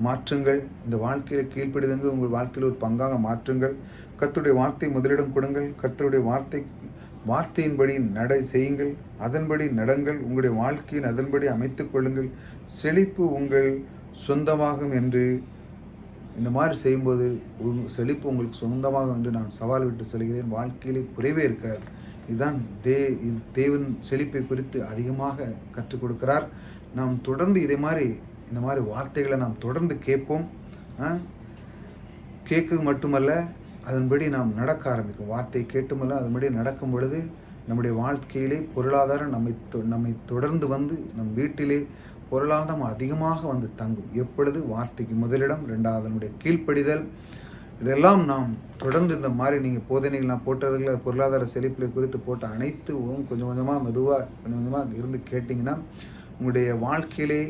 மாற்றுங்கள். இந்த வாழ்க்கையில் கீழ்ப்படிதங்க உங்கள் வாழ்க்கையில் ஒரு பங்காக மாற்றுங்கள். கர்த்தருடைய வார்த்தை முதலிடம் கொடுங்கள். கர்த்தருடைய வார்த்தையின்படி செய்யுங்கள், அதன்படி நடங்கள். உங்களுடைய வாழ்க்கையின் அதன்படி அமைத்து கொள்ளுங்கள். செழிப்பு உங்கள் சொந்தமாகும் என்று இந்த மாதிரி செய்யும்போது செழிப்பு உங்களுக்கு சொந்தமாக என்று நான் சவால் விட்டு சொல்கிறேன். வாழ்க்கையிலே குறைவே இருக்காது. இதுதான் இது தேவன் செழிப்பை குறித்து அதிகமாக கற்றுக் கொடுக்கிறார். நாம் தொடர்ந்து இந்த மாதிரி வார்த்தைகளை நாம் தொடர்ந்து கேட்போம். கேட்குறது மட்டுமல்ல, அதன்படி நாம் நடக்க ஆரம்பிக்கும். வார்த்தை கேட்டுமல்ல, அதன்படி நடக்கும் பொழுது நம்முடைய வாழ்க்கையிலே பொருளாதாரம் நம்மை தொடர்ந்து வந்து நம் வீட்டிலே பொருளாதாரம் அதிகமாக வந்து தங்கும். எப்பொழுது வார்த்தைக்கு முதலிடம், ரெண்டாவது நம்முடைய கீழ்ப்படிதல். இதெல்லாம் நாம் தொடர்ந்து இந்த மாதிரி நீங்கள் போதனைகள் நான் போட்டதுல பொருளாதார செழிப்பிலை குறித்து போட்ட அனைத்தும் கொஞ்சம் கொஞ்சமாக மெதுவாக கொஞ்சம் கொஞ்சமாக இருந்து கேட்டிங்கன்னா உங்களுடைய வாழ்க்கையிலே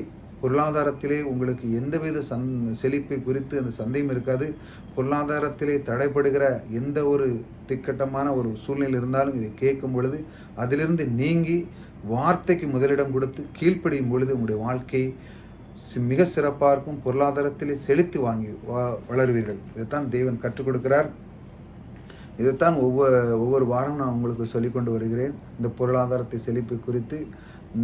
பொருளாதாரத்திலே உங்களுக்கு எந்தவித செழிப்பை குறித்து அந்த சந்தேகம் இருக்காது. பொருளாதாரத்திலே தடைப்படுகிற எந்த ஒரு திக்கட்டமான ஒரு சூழ்நிலை இருந்தாலும் இதை கேட்கும் பொழுது அதிலிருந்து நீங்கி வார்த்தைக்கு முதலிடம் கொடுத்து கீழ்ப்படியும் பொழுது உங்களுடைய வாழ்க்கை மிக சிறப்பாக இருக்கும். பொருளாதாரத்திலே செழித்து வளருவீர்கள். இதைத்தான் தேவன் கற்றுக் கொடுக்கிறார். இதைத்தான் ஒவ்வொரு வாரம் நான் உங்களுக்கு சொல்லிக்கொண்டு வருகிறேன். இந்த பொருளாதாரத்தை செழிப்பை குறித்து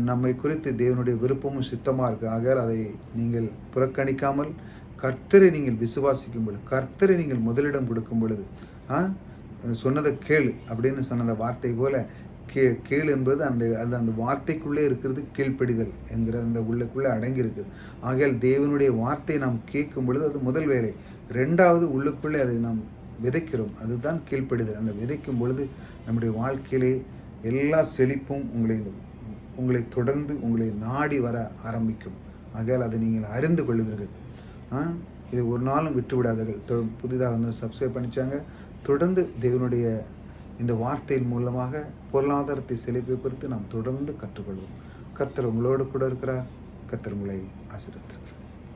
நம்மை குறித்து தேவனுடைய விருப்பமும் சித்தமாக இருக்குது. ஆகையால் அதை நீங்கள் புறக்கணிக்காமல் கர்த்தரை நீங்கள் விசுவாசிக்கும் பொழுது, கர்த்தரை நீங்கள் முதலிடம் கொடுக்கும் பொழுது, சொன்னதை கேளு அப்படின்னு சொன்ன வார்த்தை போல கேள் என்பது அந்த வார்த்தைக்குள்ளே இருக்கிறது கீழ்ப்படிதல் என்கிற அந்த உள்ளுக்குள்ளே அடங்கி இருக்குது. ஆகையால் தேவனுடைய வார்த்தையை நாம் கேட்கும் பொழுது அது முதல் வேலை. ரெண்டாவது உள்ளுக்குள்ளே அதை நாம் விதைக்கிறோம், அதுதான் கீழ்ப்படிதல். அந்த விதைக்கும் பொழுது நம்முடைய வாழ்க்கையிலே எல்லா செழிப்பும் உங்களை தொடர்ந்து உங்களை நாடி வர ஆரம்பிக்கும். ஆகையால் அதை நீங்கள் அறிந்து கொள்வீர்கள். இது ஒரு நாளும் விட்டு விடாதீர்கள். புதிதாக வந்து சப்ஸ்கிரைப் பண்ணிச்சாங்க. தொடர்ந்து தேவனுடைய இந்த வார்த்தையின் மூலமாக பொருளாதாரத்தை செழிப்பை குறித்து நாம் தொடர்ந்து கற்றுக்கொள்வோம். கர்த்தர் உங்களோடு கூட இருக்கிறார். கர்த்தர் உங்களை ஆசீர்வதிப்பார்.